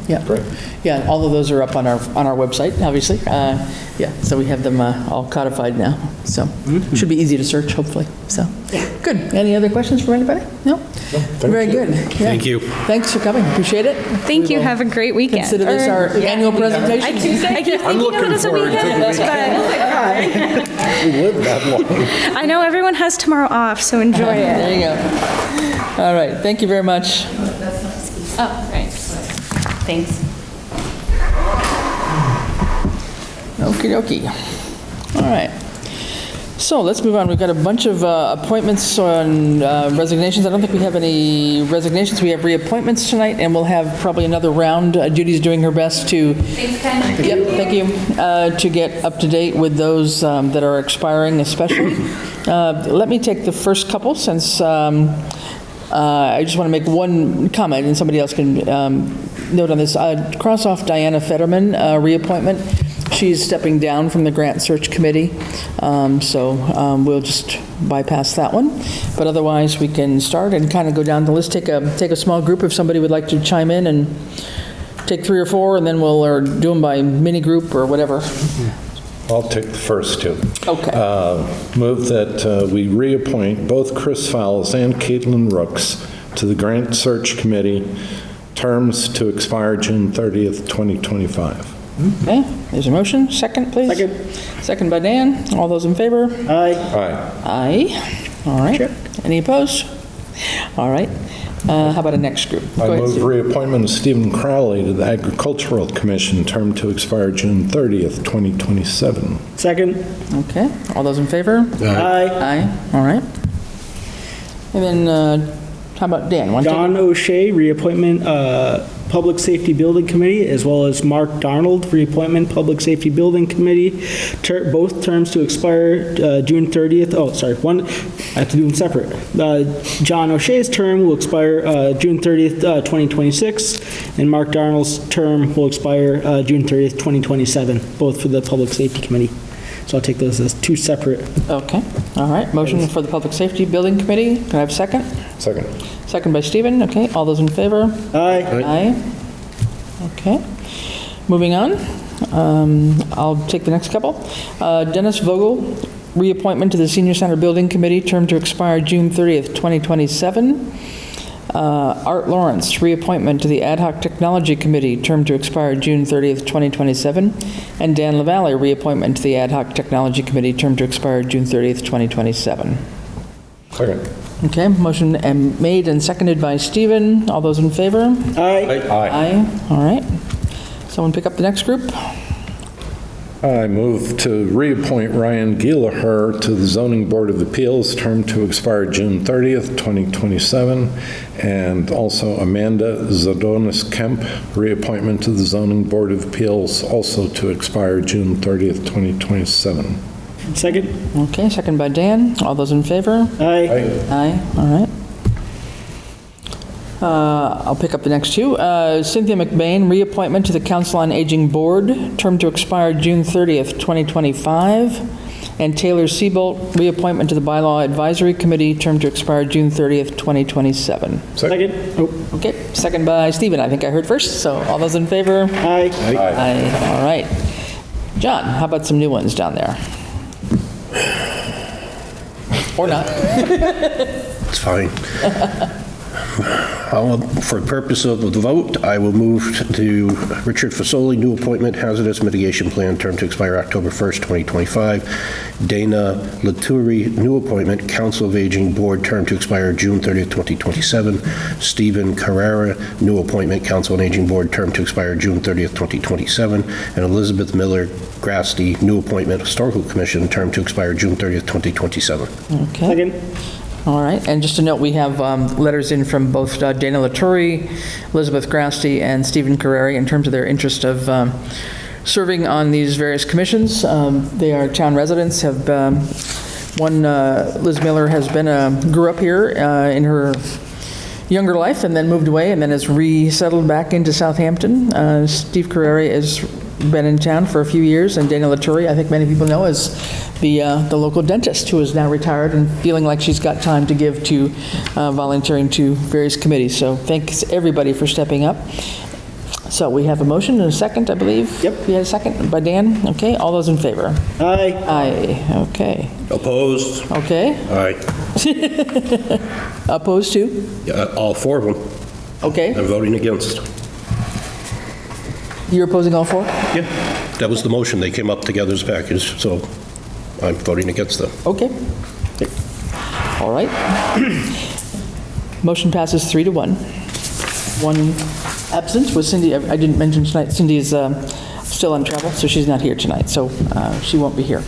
Yeah. Great. Yeah, all of those are up on our website, obviously. Yeah, so we have them all codified now. So should be easy to search, hopefully. So, good. Any other questions from anybody? No? Very good. Yeah. Thank you. Thanks for coming. Appreciate it. Thank you. Have a great weekend. Consider this our annual presentation. I keep thinking of it as a weekend, but We lived that long. I know everyone has tomorrow off, so enjoy it. There you go. All right. Thank you very much. Oh, right. Thanks. Okie dokie. All right. So let's move on. We've got a bunch of appointments on resignations. I don't think we have any resignations. We have reappointments tonight, and we'll have probably another round. Judy's doing her best to thank you, to get up to date with those that are expiring, especially. Let me take the first couple, since I just want to make one comment, and somebody else can note on this. Cross off Diana Fetterman reappointment. She's stepping down from the Grant Search Committee, so we'll just bypass that one. But otherwise, we can start and kind of go down the list, take a small group if somebody would like to chime in, and take 3 or 4, and then or do them by mini group or whatever. I'll take the first 2. Okay. Move that we reappoint both Chris Fowles and Caitlin Rooks to the Grant Search Committee, terms to expire June 30th, 2025. Okay, there's a motion. Second, please. Second by Dan. All those in favor? Aye. Aye. Aye. All right. Any opposed? All right. How about a next group? I Go ahead, move Steve. reappointment of Stephen Crowley to the Agricultural Commission, term to expire June 30th, 2027. Second. Okay, all those in favor? Aye. Aye, all right. And then, how about Dan? Want to take Don O'Shea, reappointment, Public Safety Building Committee, as well as Mark Darnold, reappointment, Public Safety Building Committee, both terms to expire June 30th. Oh, sorry, one, I have to do them separate. John O'Shea's term will expire June 30th, 2026, and Mark Darnold's term will expire June 30th, 2027, both for the Public Safety Committee. So I'll take those as two separate. Okay, all right. Motion for the Public Safety Building Committee. Can I have a second? Second. Second by Stephen. Okay, all those in favor? Aye. Aye. Okay. Moving on. I'll take the next couple. Dennis Vogel, reappointment to the Senior Center Building Committee, term to expire June 30th, 2027. Art Lawrence, reappointment to the Ad Hoc Technology Committee, term to expire June 30th, 2027. And Dan LaValle, reappointment to the Ad Hoc Technology Committee, term to expire June 30th, 2027. Second. Okay, motion made and seconded by Stephen. All those in favor? Aye. Aye. All right. Someone pick up the next group? I move to reappoint Ryan Gielaher to the Zoning Board of Appeals, term to expire June 30th, 2027, and also Amanda Zadonis Kemp, reappointment to the Zoning Board of Appeals, also to expire June 30th, 2027. Second? Okay, second by Dan. All those in favor? Aye. Aye. All right. I'll pick up the next two. Cynthia McBain, reappointment to the Council on Aging Board, term to expire June 30th, 2025. And Taylor Seabolt, reappointment to the Bylaw Advisory Committee, term to expire June 30th, 2027. Second? Oh, Okay, second by Stephen. I think I heard first, so all those in favor? aye. Aye. All right. John, how about some new ones down there? Or not? It's fine. For the purpose of the vote, I will move to Richard Fasoli, new appointment, Hazardous Mitigation Plan, term to expire October 1st, 2025. Dana Laturi, new appointment, Council of Aging Board, term to expire June 30th, 2027. Stephen Carrera, new appointment, Council on Aging Board, term to expire June 30th, 2027. And Elizabeth Miller Grasty, new appointment, Historical Commission, term to expire June 30th, 2027. Okay. Second? All right, and just a note, we have letters in from both Dana Laturi, Elizabeth Grasty, and Stephen Carreri in terms of their interest of serving on these various commissions. They are town residents, have one, Liz Miller has grew up here in her younger life and then moved away and then has resettled back into Southampton. Steve Carreri has been in town for a few years, and Dana Laturi, I think many people know, is the local dentist who is now retired and feeling like she's got time to give to volunteering to various committees. So thanks everybody for stepping up. So we have a motion and a second, I believe. Yep. We had a second by Dan. Okay, all those in favor? Aye. Aye. Okay. Opposed? Okay. Aye. Opposed to? All four of them. Okay. I'm voting against. You're opposing all four? Yeah, that was the motion. They came up together as a package, so I'm voting against them. Okay. All right. Motion passes 3-1. One absent was Cindy. I didn't mention tonight, Cindy is still on travel, so she's not here tonight, so she won't be here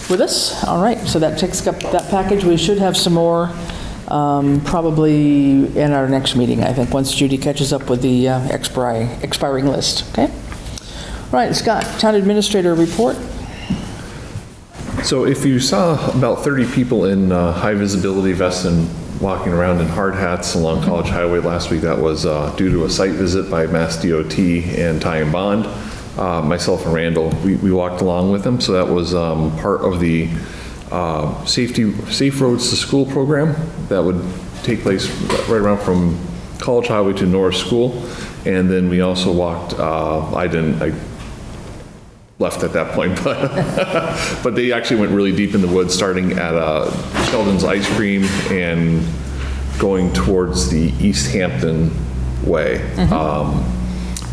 with us. All right, so that takes up that package. We should have some more probably in our next meeting, I think, once Judy catches up with the expiring list, okay? All right, Scott, Town Administrator report. So if you saw about 30 people in high visibility vests and walking around in hard hats along College Highway last week, that was due to a site visit by Mass DOT and Ty and Bond. Myself and Randall, we walked along with them, so that was part of the Safe Roads to School program that would take place right around from College Highway to Norris School. And then we also walked, I left at that point, but they actually went really deep in the woods, starting at Sheldon's Ice Cream and going towards the East Hampton way,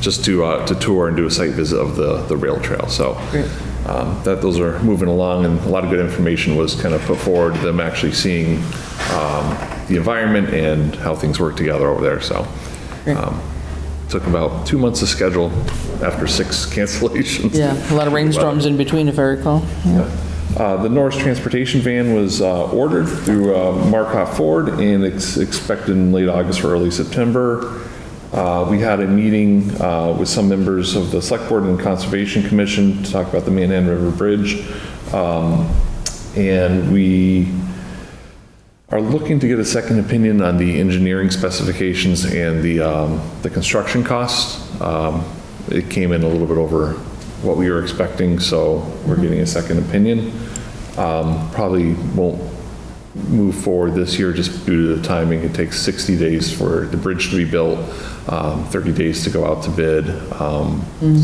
just to tour and do a site visit of the rail trail. So those are moving along, and a lot of good information was kind of put forward to them actually seeing the environment and how things work together over there. So took about 2 months to schedule after 6 cancellations. Yeah, a lot of rainstorms in between, if I recall. Yeah. The Norris transportation van was ordered through Marquardt Ford, and it's expected in late August or early September. We had a meeting with some members of the Select Board and Conservation Commission to talk about the Manhattan River Bridge. And we are looking to get a second opinion on the engineering specifications and the construction costs. It came in a little bit over what we were expecting, so we're getting a second opinion. Probably won't move forward this year just due to the timing. It takes 60 days for the bridge to be built, 30 days to go out to bid.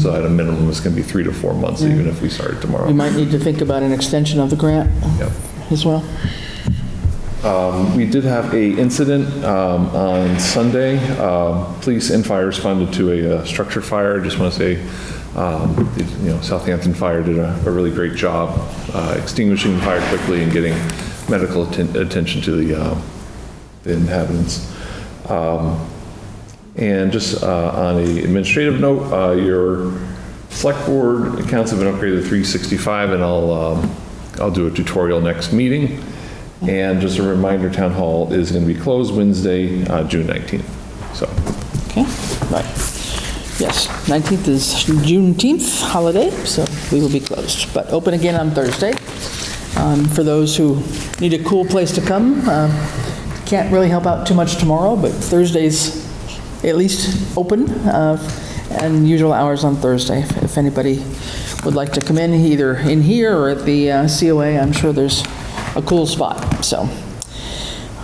So at a minimum, it's going to be 3 to 4 months, even if we started tomorrow. We might need to think about an extension of the grant Yep. as well. We did have a incident on Sunday. Police and fire responded to a structure fire. Just want to say, Southampton Fire did a really great job extinguishing the fire quickly and getting medical attention to the inhabitants. And just on an administrative note, your select board accounts have been upgraded to 365, and I'll do a tutorial next meeting. And just a reminder, Town Hall is going to be closed Wednesday, June 19th. So, Okay, right. Yes, 19th is Juneteenth holiday, so we will be closed, but open again on Thursday. For those who need a cool place to come, can't really help out too much tomorrow, but Thursday's at least open, and usual hours on Thursday. If anybody would like to come in, either in here or at the COA, I'm sure there's a cool spot. So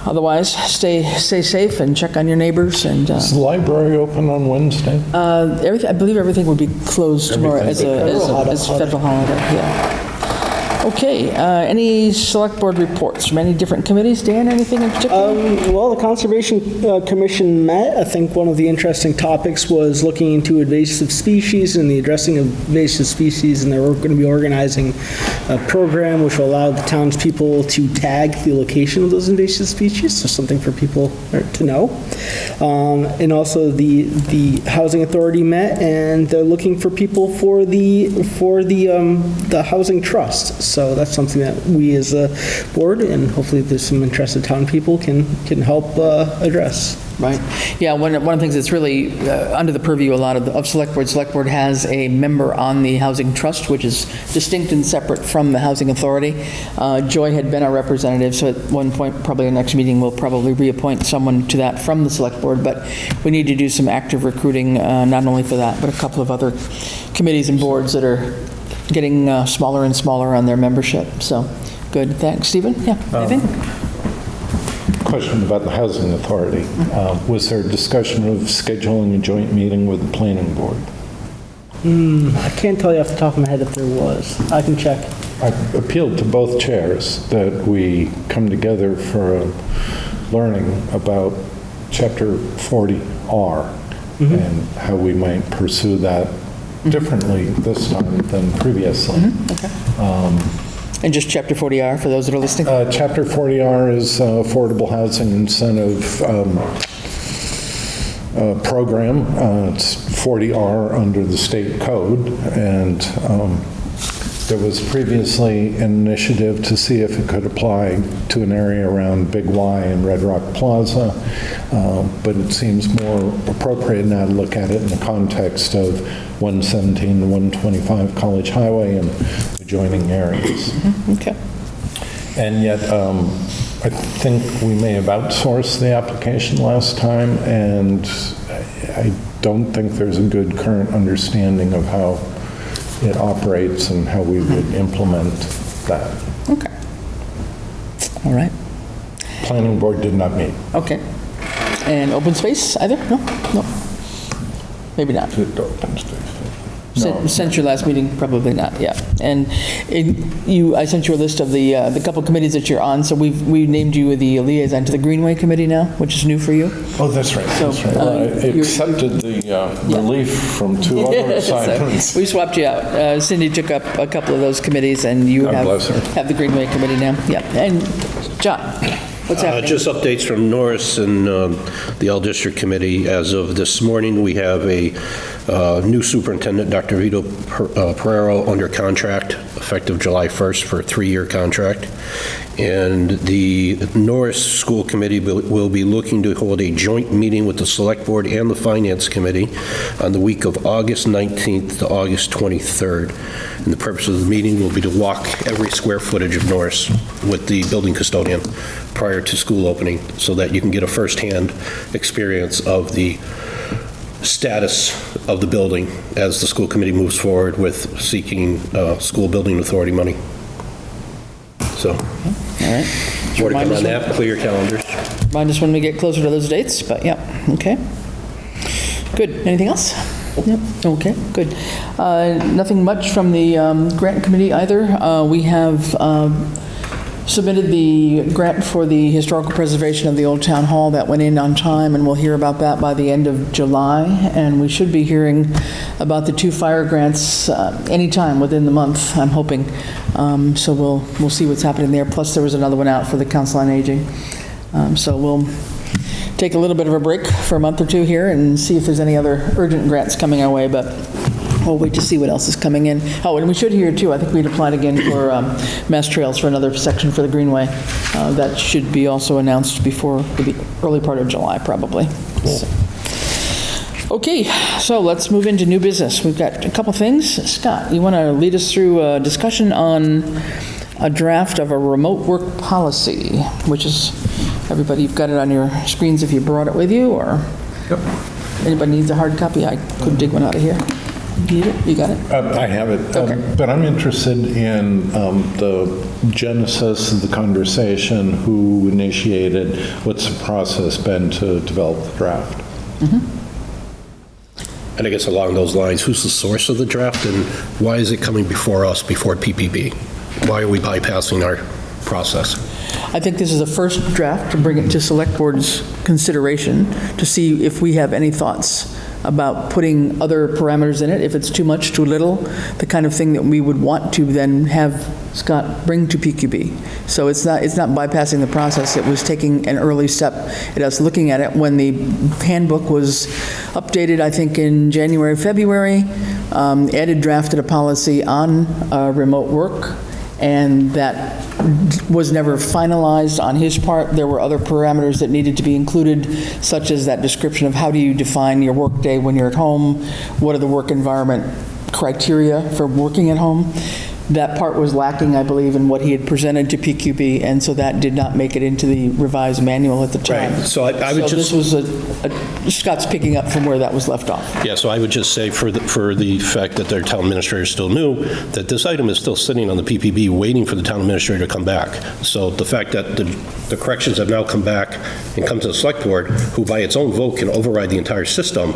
otherwise, stay safe and check on your neighbors. And Is the library open on Wednesday? I believe everything would be closed tomorrow as a federal holiday. Yeah. Okay, any select board reports from any different committees? Dan, anything in particular? Well, the Conservation Commission met. I think one of the interesting topics was looking into invasive species and the addressing of invasive species, and they're going to be organizing a program which will allow the townspeople to tag the location of those invasive species, so something for people to know. And also the Housing Authority met, and they're looking for people for the Housing Trust. So that's something that we as a board, and hopefully there's some interested town people, can help address. Right. Yeah, one of the things that's really under the purview a lot of Select Board. Select Board has a member on the Housing Trust, which is distinct and separate from the Housing Authority. Joy had been our representative, so at one point, probably our next meeting, we'll probably reappoint someone to that from the Select Board, but we need to do some active recruiting, not only for that, but a couple of other committees and boards that are getting smaller and smaller on their membership. So, good. Thanks. Stephen? Yeah, anything? Question about the Housing Authority. Was there a discussion of scheduling a joint meeting with the planning board? I can't tell you off the top of my head if there was. I can check. I appealed to both chairs that we come together for a learning about Chapter 40R and how we might pursue that differently this time than previously. And just Chapter 40R for those that are listening? Chapter 40R is Affordable Housing Incentive Program. It's 40R under the state code, and there was previously an initiative to see if it could apply to an area around Big Y and Red Rock Plaza, but it seems more appropriate now to look at it in the context of 117 to 125 College Highway and adjoining areas. Okay. And yet, I think we may have outsourced the application last time, and I don't think there's a good current understanding of how it operates and how we would implement that. Okay. All right. Planning board did not meet. Okay. And open space either? No? No. Maybe not. Since your last meeting, probably not, yeah. And I sent you a list of the couple committees that you're on, so we named you the liaison to the Greenway Committee now, which is new for you. Oh, that's right. So, that's right. I accepted the relief from two other assignments. So we swapped you out. Cindy took up a couple of those committees, and you have the Greenway Committee now. Yeah. And John, what's happening? Just updates from Norris and the All District Committee. As of this morning, we have a new superintendent, Dr. Vito Pereiro, under contract, effective July 1st for a 3-year contract. And the Norris School Committee will be looking to hold a joint meeting with the Select Board and the Finance Committee on the week of August 19th to August 23rd. And the purpose of the meeting will be to walk every square footage of Norris with the building custodian prior to school opening, so that you can get a firsthand experience of the status of the building as the school committee moves forward with seeking school building authority money. So, All right. more to Remind come us on when- that, clear your calendars. Remind us when we get closer to those dates, but yeah, okay. Good. Anything else? Yep. Okay, good. Nothing much from the grant committee either. We have submitted the grant for the historical preservation of the old town hall. That went in on time, and we'll hear about that by the end of July. And we should be hearing about the 2 fire grants anytime within the month, I'm hoping. So we'll see what's happening there. Plus, there was another one out for the Council on Aging. So we'll take a little bit of a break for a month or 2 here and see if there's any other urgent grants coming our way, but we'll wait to see what else is coming in. Oh, and we should hear too, I think we'd applied again for Mass Trails for another section for the Greenway. That should be also announced before the early part of July, probably. So. Okay, so let's move into new business. We've got a couple things. Scott, you want to lead us through a discussion on a draft of a remote work policy, which is, everybody, you've got it on your screens if you brought it with you, or anybody needs a hard copy? I could dig one out of here. You need it? You got it? I have it, Okay. but I'm interested in the genesis of the conversation, who initiated, what's the process been to develop the draft? And I guess along those lines, who's the source of the draft and why is it coming before us, before PPB? Why are we bypassing our process? I think this is a first draft to bring it to Select Board's consideration to see if we have any thoughts about putting other parameters in it, if it's too much, too little, the kind of thing that we would want to then have Scott bring to PQB. So it's not bypassing the process, it was taking an early step at us looking at it when the handbook was updated, I think in January, February. Ed had drafted a policy on remote work, and that was never finalized on his part. There were other parameters that needed to be included, such as that description of how do you define your workday when you're at home, what are the work environment criteria for working at home. That part was lacking, I believe, in what he had presented to PQB, and so that did not make it into the revised manual at the time. Right. So I would this was Scott's picking up from where that was left off. Yeah, so I would just say for the fact that their town administrator still knew that this item is still sitting on the PPB waiting for the town administrator to come back. So the fact that the corrections have now come back and come to the select board, who by its own vote can override the entire system,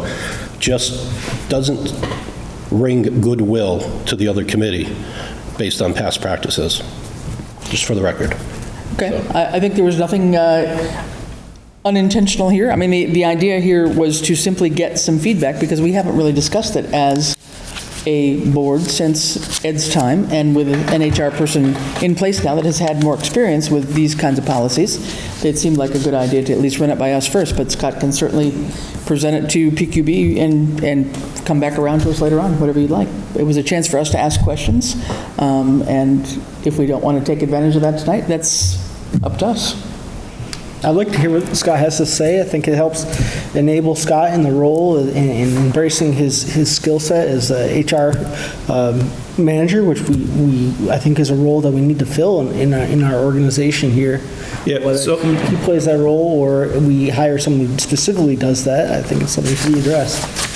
just doesn't ring goodwill to the other committee based on past practices, just for the record. Okay, I think there was nothing unintentional here. I mean, the idea here was to simply get some feedback, because we haven't really discussed it as a board since Ed's time, and with an HR person in place now that has had more experience with these kinds of policies, it seemed like a good idea to at least run it by us first, but Scott can certainly present it to PQB and come back around to us later on, whatever you'd like. It was a chance for us to ask questions, and if we don't want to take advantage of that tonight, that's up to us. I'd like to hear what Scott has to say. I think it helps enable Scott in the role in embracing his skill set as a HR manager, which we I think is a role that we need to fill in our organization here. Yeah, Whether so- he plays that role or we hire someone who specifically does that, I think it's something to be addressed.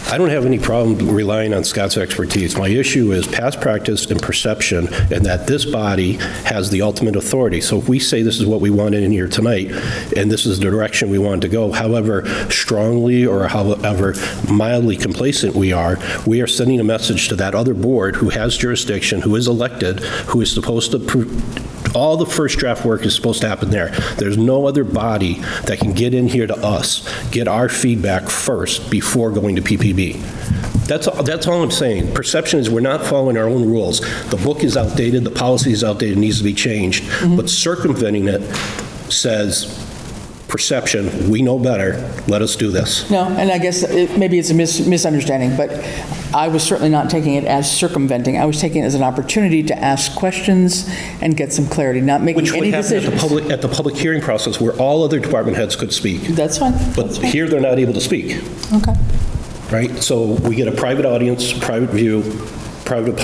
I don't have any problem relying on Scott's expertise. My issue is past practice and perception, and that this body has the ultimate authority. So if we say this is what we wanted in here tonight, and this is the direction we want to go, however strongly or however mildly complacent we are sending a message to that other board who has jurisdiction, who is elected, who is supposed to all the first draft work is supposed to happen there. There's no other body that can get in here to us, get our feedback first before going to PPB. That's all I'm saying. Perception is we're not following our own rules. The book is outdated, the policy is outdated, needs to be changed. But circumventing it says, perception, we know better, let us do this. No, and I guess maybe it's a misunderstanding, but I was certainly not taking it as circumventing. I was taking it as an opportunity to ask questions and get some clarity, not making Which would any happen decisions. at the public hearing process where all other department heads could speak. That's fine. But here, they're not able to speak, Okay. right? So we get a private audience, private view, private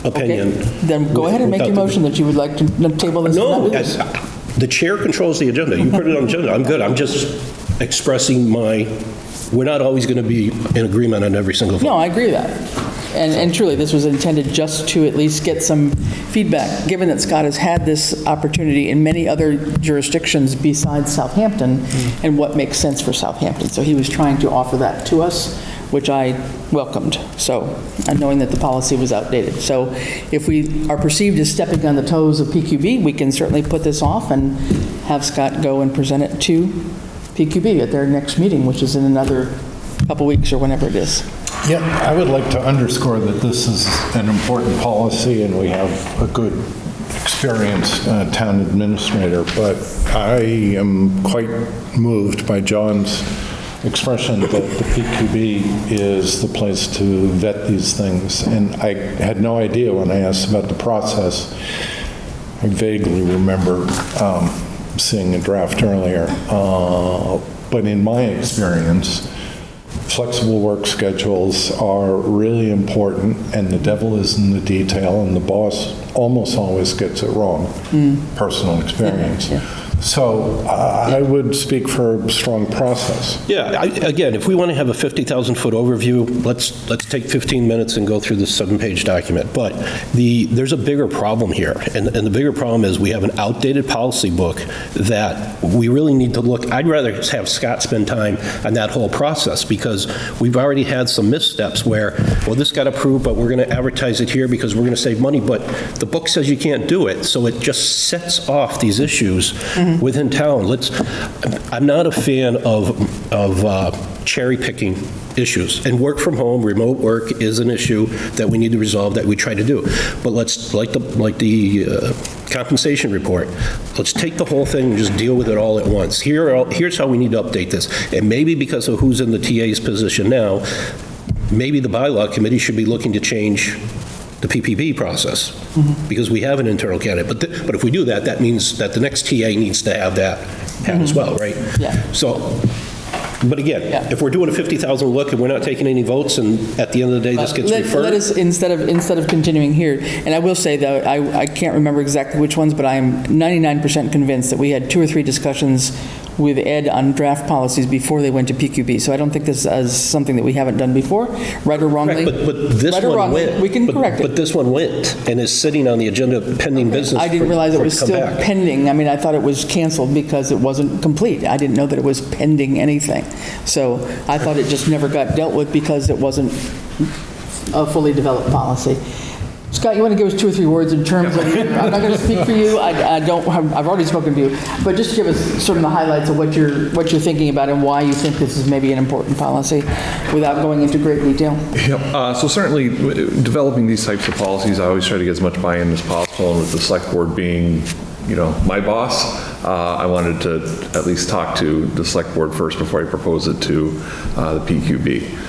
opinion. Okay. Then go ahead and make your motion that you would like to table this. No, the chair controls the agenda. You put it on the agenda. I'm good. I'm just expressing my we're not always going to be in agreement on every single vote. No, I agree with that. And truly, this was intended just to at least get some feedback, given that Scott has had this opportunity in many other jurisdictions besides Southampton, and what makes sense for Southampton. So he was trying to offer that to us, which I welcomed, so, and knowing that the policy was outdated. So if we are perceived as stepping on the toes of PQB, we can certainly put this off and have Scott go and present it to PQB at their next meeting, which is in another couple weeks or whenever it is. Yeah, I would like to underscore that this is an important policy, and we have a good, experienced town administrator, but I am quite moved by John's expression that the PQB is the place to vet these things, and I had no idea when I asked about the process. I vaguely remember seeing a draft earlier, but in my experience, flexible work schedules are really important, and the devil is in the detail, and the boss almost always gets it wrong. Personal experience. So I would speak for a strong process. Yeah, again, if we want to have a 50,000-foot overview, let's take 15 minutes and go through this 7-page document. But there's a bigger problem here, and the bigger problem is we have an outdated policy book that we really need to look. I'd rather have Scott spend time on that whole process, because we've already had some missteps where, well, this got approved, but we're going to advertise it here because we're going to save money, but the book says you can't do it, so it just sets off these issues within town. I'm not a fan of cherry picking issues, and work from home, remote work is an issue that we need to resolve, that we try to do. But let's, like the compensation report, let's take the whole thing and just deal with it all at once. Here's how we need to update this. And maybe because of who's in the TA's position now, maybe the bylaw committee should be looking to change the PPP process, because we have an internal candidate. But if we do that, that means that the next TA needs to have that as well, right? Yeah. So, but again, if we're doing a 50,000 look and we're not taking any votes, and at the end of the day, this gets referred. Let us, instead of continuing here, and I will say that I can't remember exactly which ones, but I am 99% convinced that we had 2 or 3 discussions with Ed on draft policies before they went to PQB. So I don't think this is something that we haven't done before, right or wrongly. Correct, but this right or one wrongly, went. we can correct it. But this one went and is sitting on the agenda pending business. I didn't realize it was to come still back. pending. I mean, I thought it was canceled because it wasn't complete. I didn't know that it was pending anything. So I thought it just never got dealt with because it wasn't a fully developed policy. Scott, you want to give us 2 or 3 words in terms of, I'm not going to speak for you, I've already spoken to you, but just give us sort of the highlights of what you're thinking about and why you think this is maybe an important policy without going into great detail. So certainly, developing these types of policies, I always try to get as much buy-in as possible, and with the select board being, my boss, I wanted to at least talk to the select board first before I propose it to the PQB.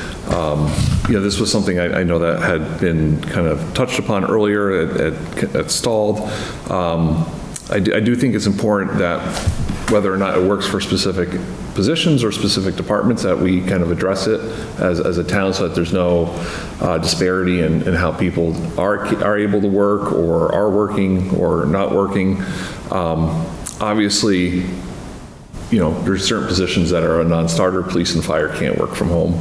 This was something I know that had been kind of touched upon earlier at Stalled. I do think it's important that whether or not it works for specific positions or specific departments, that we kind of address it as a town so that there's no disparity in how people are able to work or are working or not working. Obviously, there's certain positions that are a non-starter. Police and fire can't work from home.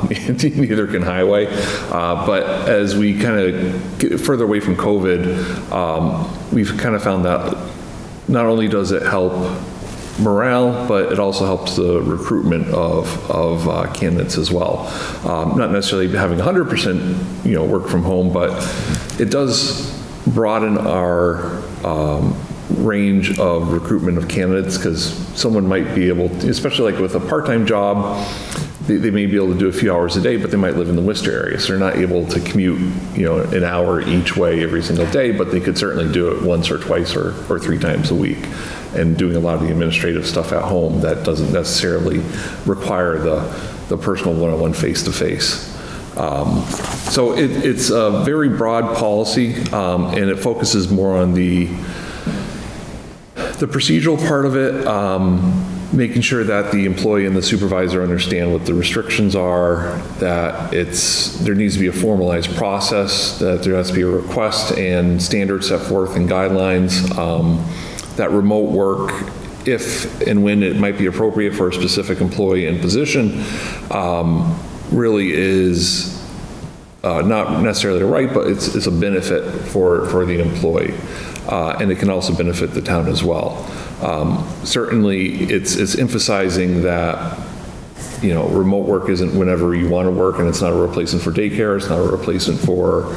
Neither can highway. But as we kind of get further away from COVID, we've kind of found that not only does it help morale, but it also helps the recruitment of candidates as well. Not necessarily having 100% work from home, but it does broaden our range of recruitment of candidates, because someone might be able to, especially like with a part-time job, they may be able to do a few hours a day, but they might live in the Worcester area, so they're not able to commute, an hour each way every single day, but they could certainly do it once or twice or 3 times a week, and doing a lot of the administrative stuff at home that doesn't necessarily require the personal one-on-one face-to-face. So it's a very broad policy, and it focuses more on the procedural part of it, making sure that the employee and the supervisor understand what the restrictions are, that there needs to be a formalized process, that there has to be a request and standards set forth and guidelines, that remote work if and when it might be appropriate for a specific employee and position, really is not necessarily right, but it's a benefit for the employee. And it can also benefit the town as well. Certainly, it's emphasizing that, remote work isn't whenever you want to work, and it's not a replacement for daycare, it's not a replacement for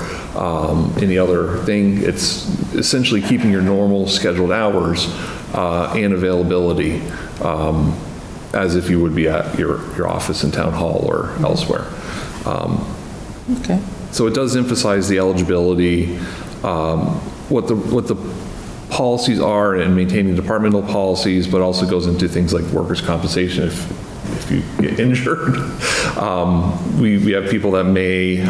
any other thing. It's essentially keeping your normal scheduled hours and availability as if you would be at your office in town hall or elsewhere. Okay. So it does emphasize the eligibility, what the policies are and maintaining departmental policies, but also goes into things like workers' compensation if you get injured. We have people that may,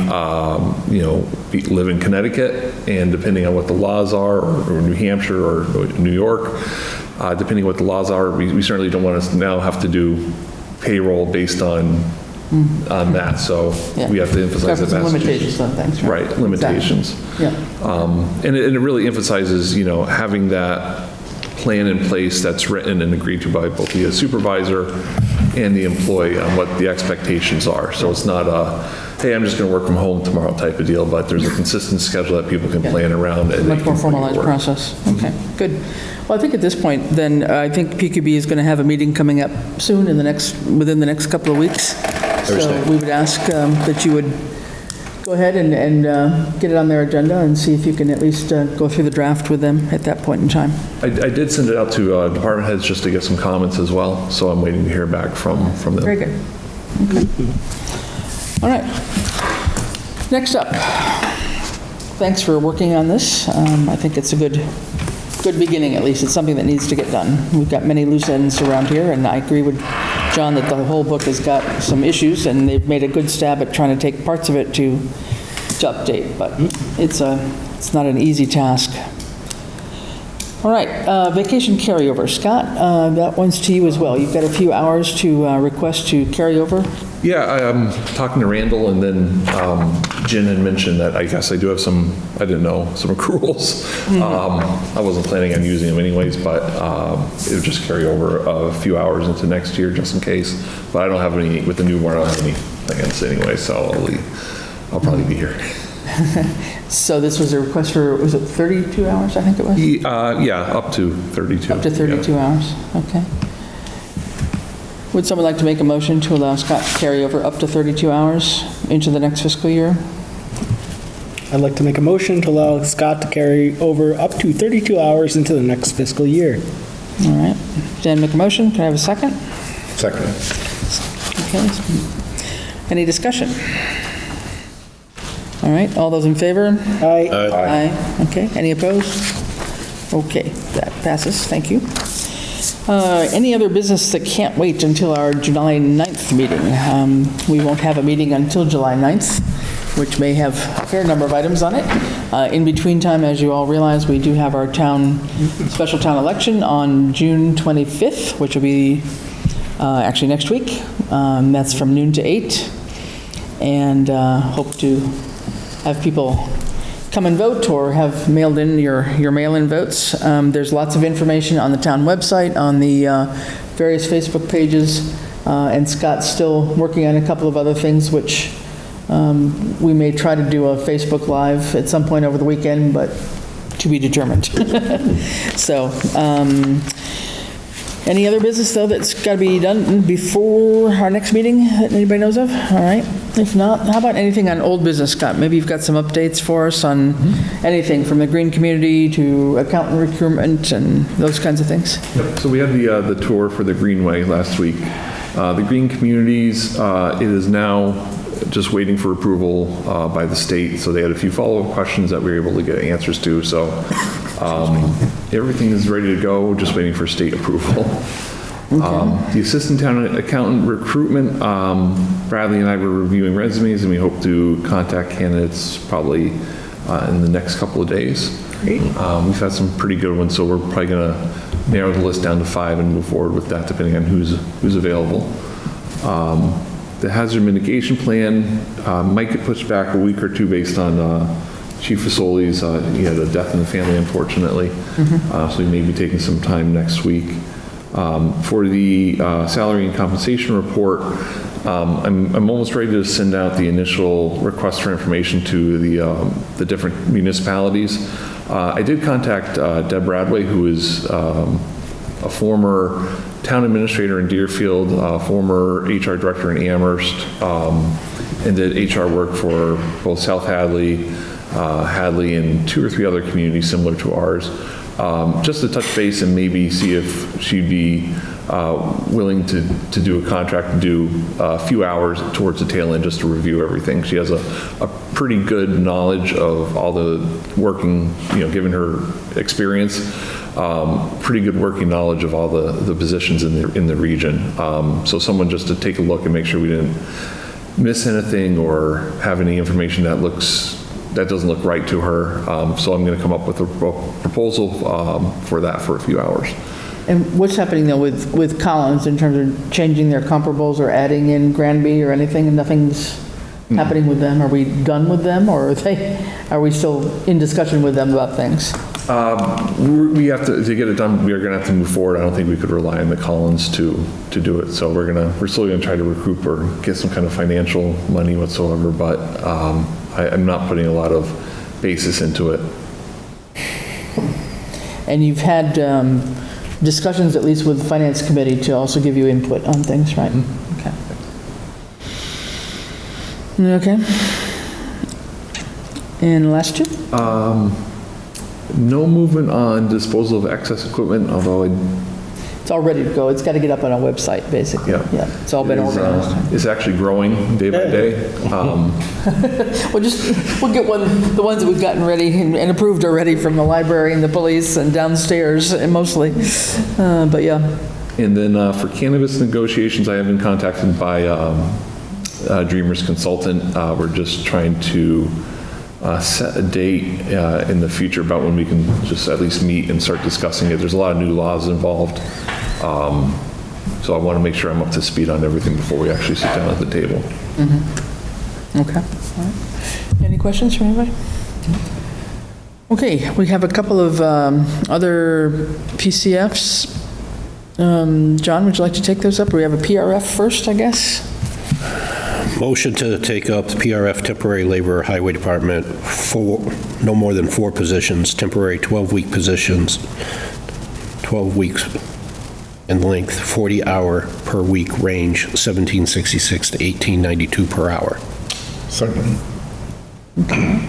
live in Connecticut, and depending on what the laws are, or New Hampshire or New York, depending on what the laws are, we certainly don't want to now have to do payroll based on that, so we have to emphasize that. Some limitations on things, right? Right, limitations. Exactly. Yeah. And it really emphasizes, having that plan in place that's written and agreed to by both the supervisor and the employee on what the expectations are. So it's not a, hey, I'm just going to work from home tomorrow type of deal, but there's a consistent schedule that people can plan around. And Much more formalized process. Okay, good. Well, I think at this point, then, I think PQB is going to have a meeting coming up soon within the next couple of weeks. So we would ask that you would go ahead and get it on their agenda and see if you can at least go through the draft with them at that point in time. I did send it out to department heads just to get some comments as well, so I'm waiting to hear back from them. Very good. Okay. All right. Next up, thanks for working on this. I think it's a good beginning, at least. It's something that needs to get done. We've got many loose ends around here, and I agree with John that the whole book has got some issues, and they've made a good stab at trying to take parts of it to update, but it's not an easy task. All right, vacation carryover. Scott, that one's to you as well. You've got a few hours to request to carry over. Yeah, I'm talking to Randall, and then Jen had mentioned that I guess I do have some accruals. I wasn't planning on using them anyways, but it would just carry over a few hours into next year just in case. But I don't have any, with the new one, I don't have any plans anyway, so I'll probably be here. So this was a request for, was it 32 hours, I think it was? Yeah, up to 32. Up to 32 hours, okay. Would someone like to make a motion to allow Scott to carry over up to 32 hours into the next fiscal year? I'd like to make a motion to allow Scott to carry over up to 32 hours into the next fiscal year. All right. Dan, make a motion. Can I have a second? Second. Okay. Any discussion? All right. All those in favor? Aye. Aye. Okay. Any opposed? Okay. That passes. Thank you. Any other business that can't wait until our July 9th meeting? We won't have a meeting until July 9th, which may have a fair number of items on it. In between time, as you all realize, we do have our special town election on June 25th, which will be actually next week. That's from noon to 8. And hope to have people come and vote or have mailed in your mail-in votes. There's lots of information on the town website, on the various Facebook pages, and Scott's still working on a couple of other things, which we may try to do a Facebook Live at some point over the weekend, but to be determined. So, any other business, though, that's got to be done before our next meeting that anybody knows of? All right. If not, how about anything on old business, Scott? Maybe you've got some updates for us on anything from the green community to accountant recruitment and those kinds of things? Yep. So we had the tour for the Greenway last week. The green communities, it is now just waiting for approval by the state. So they had a few follow-up questions that we were able to get answers to. So everything is ready to go, just waiting for state approval. Okay. The assistant town accountant recruitment, Bradley and I were reviewing resumes, and we hope to contact candidates probably in the next couple of days. Great. We've had some pretty good ones, so we're probably going to narrow the list down to 5 and move forward with that, depending on who's available. The hazard mitigation plan might get pushed back a week or two based on Chief Fasoli's, he had a death in the family, unfortunately. So he may be taking some time next week. For the salary and compensation report, I'm almost ready to send out the initial request for information to the different municipalities. I did contact Deb Radway, who is a former town administrator in Deerfield, former HR director in Amherst, and did HR work for both South Hadley, and 2 or 3 other communities similar to ours. Just to touch base and maybe see if she'd be willing to do a contract and do a few hours towards the tail end just to review everything. She has a pretty good knowledge of all the working, given her experience, pretty good working knowledge of all the positions in the region. So someone just to take a look and make sure we didn't miss anything or have any information that doesn't look right to her. So I'm going to come up with a proposal for that for a few hours. And what's happening though with Collins in terms of changing their comparables or adding in Granby or anything, and nothing's happening with them? Are we done with them, or are we still in discussion with them about things? We have to get it done, we are going to have to move forward. I don't think we could rely on the Collins to do it. So we're still going to try to recoup or get some kind of financial money whatsoever, but I'm not putting a lot of basis into it. And you've had discussions, at least with the Finance Committee, to also give you input on things, right? Okay. And last two? No movement on disposal of excess equipment, although it's all ready to go. It's got to get up on our website, basically. Yeah. It's all been organized. It's actually growing day by day. We'll get the ones that we've gotten ready and approved already from the library and the police and downstairs, and mostly. But yeah. And then for cannabis negotiations, I have been contacted by Dreamers Consultant. We're just trying to set a date in the future about when we can just at least meet and start discussing it. There's a lot of new laws involved. So I want to make sure I'm up to speed on everything before we actually sit down at the table. Okay. All right. Any questions from anybody? Okay, we have a couple of other PCFs. John, would you like to take those up? We have a PRF first, I guess. Motion to take up the PRF temporary labor highway department for no more than 4 positions, temporary 12-week positions, 12 weeks in length, 40-hour per week range, 1766 to 1892 per hour. Second. Okay.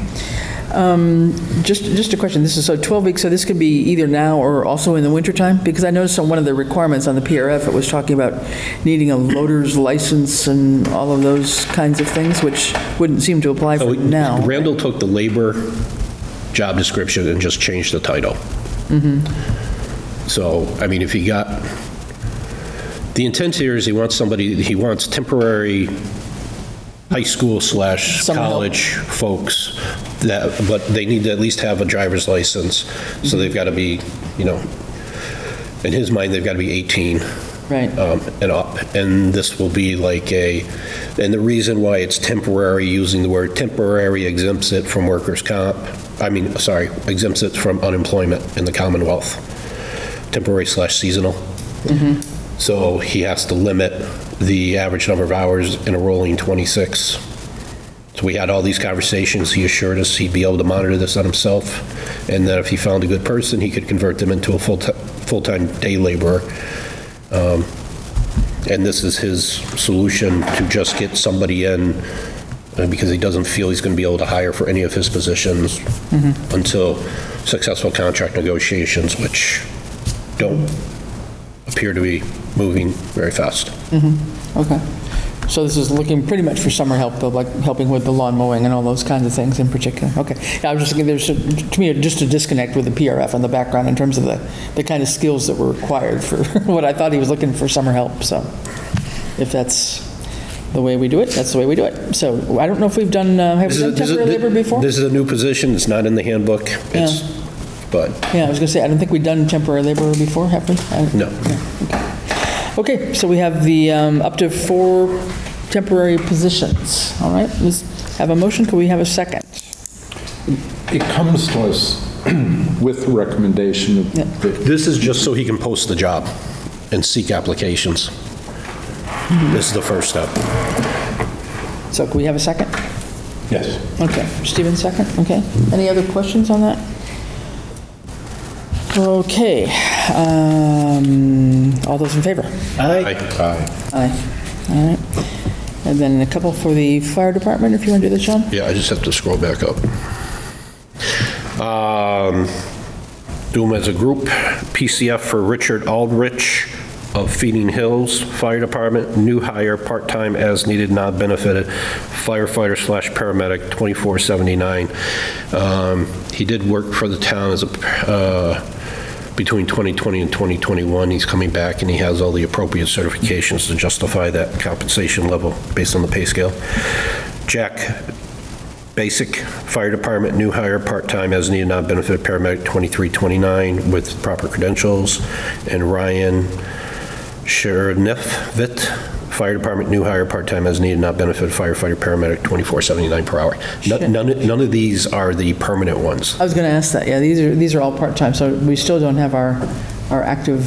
Just a question. This is 12 weeks, so this could be either now or also in the wintertime? Because I noticed on one of the requirements on the PRF, it was talking about needing a loader's license and all of those kinds of things, which wouldn't seem to apply for now. Randall took the labor job description and just changed the title. So, I mean, if he got, the intent here is he wants temporary high school / college folks but they need to at least have a driver's license. So they've got to be, in his mind, they've got to be 18 and up. And this will be like and the reason why it's temporary, using the word temporary, exempts it from workers' comp. Exempts it from unemployment in the Commonwealth. Temporary / seasonal. So he has to limit the average number of hours in a rolling 26. So we had all these conversations. He assured us he'd be able to monitor this on himself, and that if he found a good person, he could convert them into a full-time day laborer. And this is his solution to just get somebody in because he doesn't feel he's going to be able to hire for any of his positions until successful contract negotiations, which don't appear to be moving very fast. Okay. So this is looking pretty much for summer help, though, like helping with the lawn mowing and all those kinds of things in particular. Okay. Yeah, I was just thinking there's, to me, just a disconnect with the PRF on the background in terms of the kind of skills that were required for what I thought he was looking for summer help. So if that's the way we do it, that's the way we do it. So I don't know if we've done, have we done temporary labor before? This is a new position. It's not in the handbook. Yeah, I was going to say, I don't think we've done temporary labor before, have we? No. Okay, so we have the up to 4 temporary positions. All right, let's have a motion. Could we have a second? It comes to us with the recommendation of This is just so he can post the job. and seek applications. This is the first step. So can we have a second? Yes. Okay, Stephen, second, okay. Any other questions on that? Okay, all those in favor? Aye. Aye. All right. And then a couple for the fire department, if you want to do this, John? Yeah, I just have to scroll back up. Do them as a group. PCF for Richard Aldrich of Feeding Hills Fire Department, new hire, part-time as needed, not benefited, firefighter/paramedic, $24.79. He did work for the town as a, between 2020 and 2021. He's coming back and he has all the appropriate certifications to justify that compensation level based on the pay scale. Jack Basic, Fire Department, new hire, part-time as needed, not benefited, paramedic, $23.29 with proper credentials. And Ryan Cherniff, Fire Department, new hire, part-time as needed, not benefit, firefighter, paramedic, $24.79 per hour. None of these are the permanent ones. I was going to ask that, yeah, these are all part-time, so we still don't have our active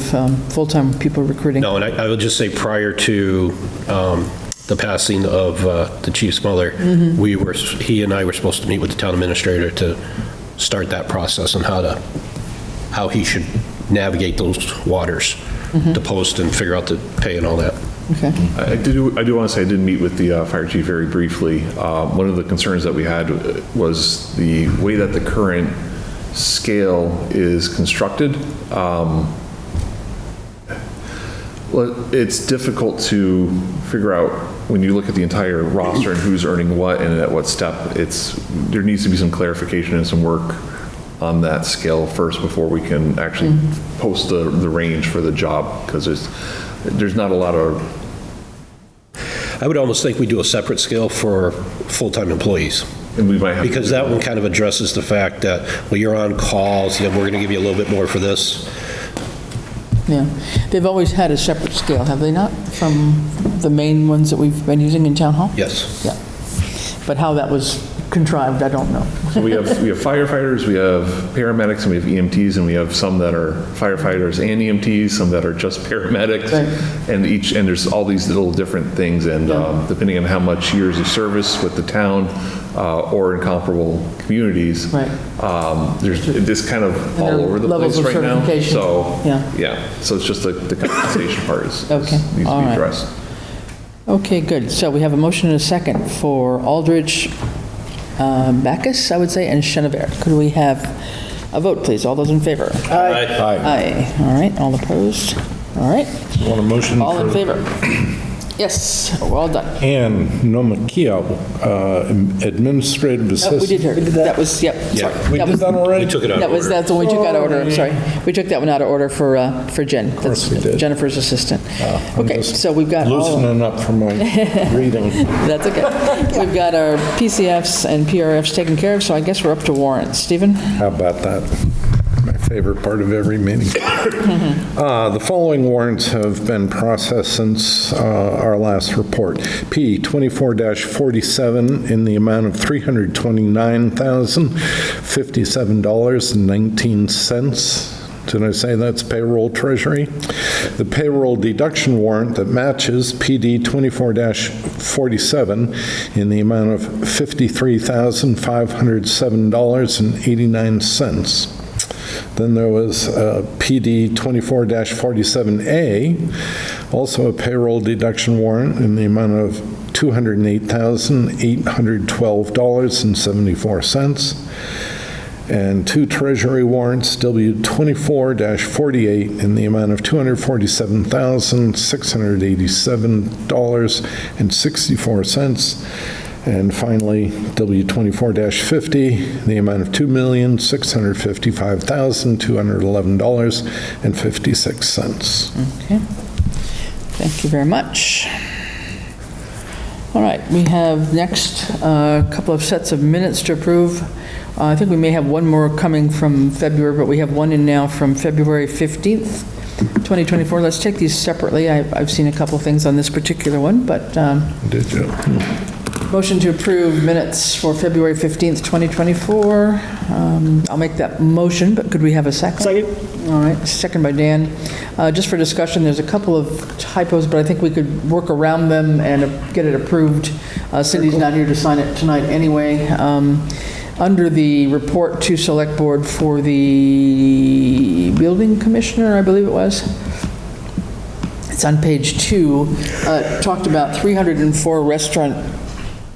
full-time people recruiting. No, and I would just say prior to the passing of the Chief's mother, he and I were supposed to meet with the town administrator to start that process and how he should navigate those waters to post and figure out the pay and all that. Okay. I do want to say I did meet with the fire chief very briefly. One of the concerns that we had was the way that the current scale is constructed. Well, it's difficult to figure out when you look at the entire roster and who's earning what and at what step. There needs to be some clarification and some work on that scale first before we can actually post the range for the job, because there's not a lot of... I would almost think we do a separate scale for full-time employees. And we might have because that one kind of addresses the fact that, well, you're on calls, we're going to give you a little bit more for this. Yeah, they've always had a separate scale, have they not, from the main ones that we've been using in town hall? Yes. Yeah, but how that was contrived, I don't know. So we have firefighters, we have paramedics, and we have EMTs, and we have some that are firefighters and EMTs, some that are just paramedics, Right. and there's all these little different things, and depending on how much years of service with the town or in comparable communities, Right. There's this kind of all there are over the levels place of right now. certification. So Yeah. so it's just the compensation part Okay. needs to All be right. addressed. Okay, good. So we have a motion and a second for Aldrich, Backus, I would say, and Chenevert. Could we have a vote, please? All those in favor? Aye. Aye. All right, all opposed? All right. Want a motion All in for favor? Yes, well done. Ann Nomakio, administrative Oh, assistant. we did her. That was, yep. sorry. We That did was- that already? We took it out of order. That's the one we took out of order, I'm sorry. We took that one out of order for Jen. Of course we did. Jennifer's assistant. I'm Okay, just so we've got all, Loosening up from my reading. that's okay. We've got our PCFs and PRFs taken care of, so I guess we're up to warrants. Stephen? How about that? My favorite part of every meeting. The following warrants have been processed since our last report. P 24-47 in the amount of $329,057.19. Did I say that's payroll treasury? The payroll deduction warrant that matches PD 24-47 in the amount of $53,507.89. Then there was PD 24-47A, also a payroll deduction warrant in the amount of $208,812.74. And two treasury warrants, W24-48 in the amount of $247,687.64. And finally, W24-50, the amount of $2,655,211.56. Okay. Thank you very much. All right, we have next a couple of sets of minutes to approve. I think we may have one more coming from February, but we have one in now from February 15th, 2024. Let's take these separately. I've seen a couple of things on this particular one, but Did you? Motion to approve minutes for February 15th, 2024. I'll make that motion, but could we have a second? Second. All right, second by Dan. Just for discussion, there's a couple of typos, but I think we could work around them and get it approved. Cindy's not here to sign it tonight anyway. Under the report to Select Board for the building commissioner, I believe it was, it's on page 2, talked about 304 restaurant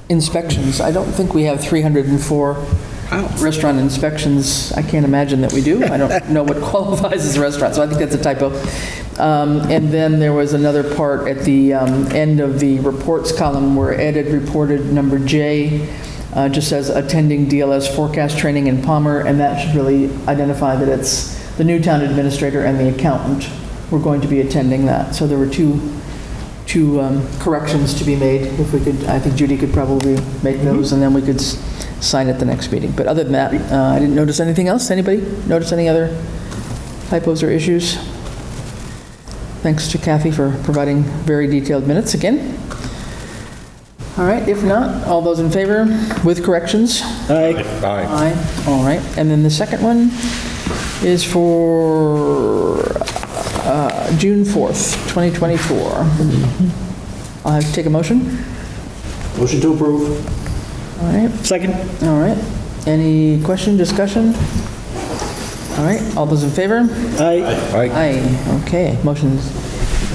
inspections. I don't think we have 304 restaurant inspections. I can't imagine that we do. I don't know what qualifies as a restaurant, so I think that's a typo. And then there was another part at the end of the reports column where Ed had reported number J, just says attending DLS forecast training in Palmer, and that should really identify that it's the new town administrator and the accountant were going to be attending that. So there were two corrections to be made. If we could, I think Judy could probably make those, and then we could sign at the next meeting. But other than that, I didn't notice anything else. Anybody notice any other typos or issues? Thanks to Kathy for providing very detailed minutes again. All right, if not, all those in favor with corrections? Aye. Aye. All right, and then the second one is for June 4th, 2024. I'll have to take a motion. Motion to approve. All right, Second. all right. Any question, discussion? All right, all those in favor? Aye. Aye. Okay, motion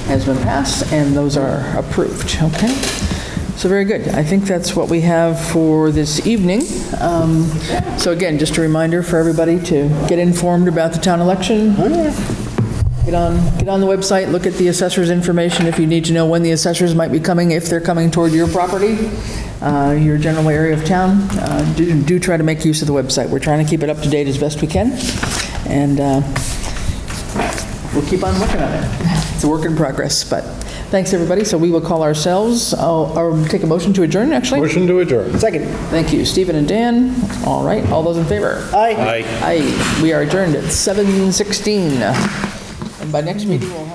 has been passed, and those are approved, okay? So very good. I think that's what we have for this evening. So again, just a reminder for everybody to get informed about the town election. Get on the website, look at the assessor's information if you need to know when the assessors might be coming, if they're coming toward your property, your general area of town. Do try to make use of the website. We're trying to keep it up to date as best we can, and we'll keep on working on it. It's a work in progress, but thanks, everybody. So we will call ourselves, or take a motion to adjourn, actually? Motion to adjourn. Second. Thank you, Stephen and Dan. All right, all those in favor? Aye. Aye. We are adjourned at 7:16. And by next meeting, we'll have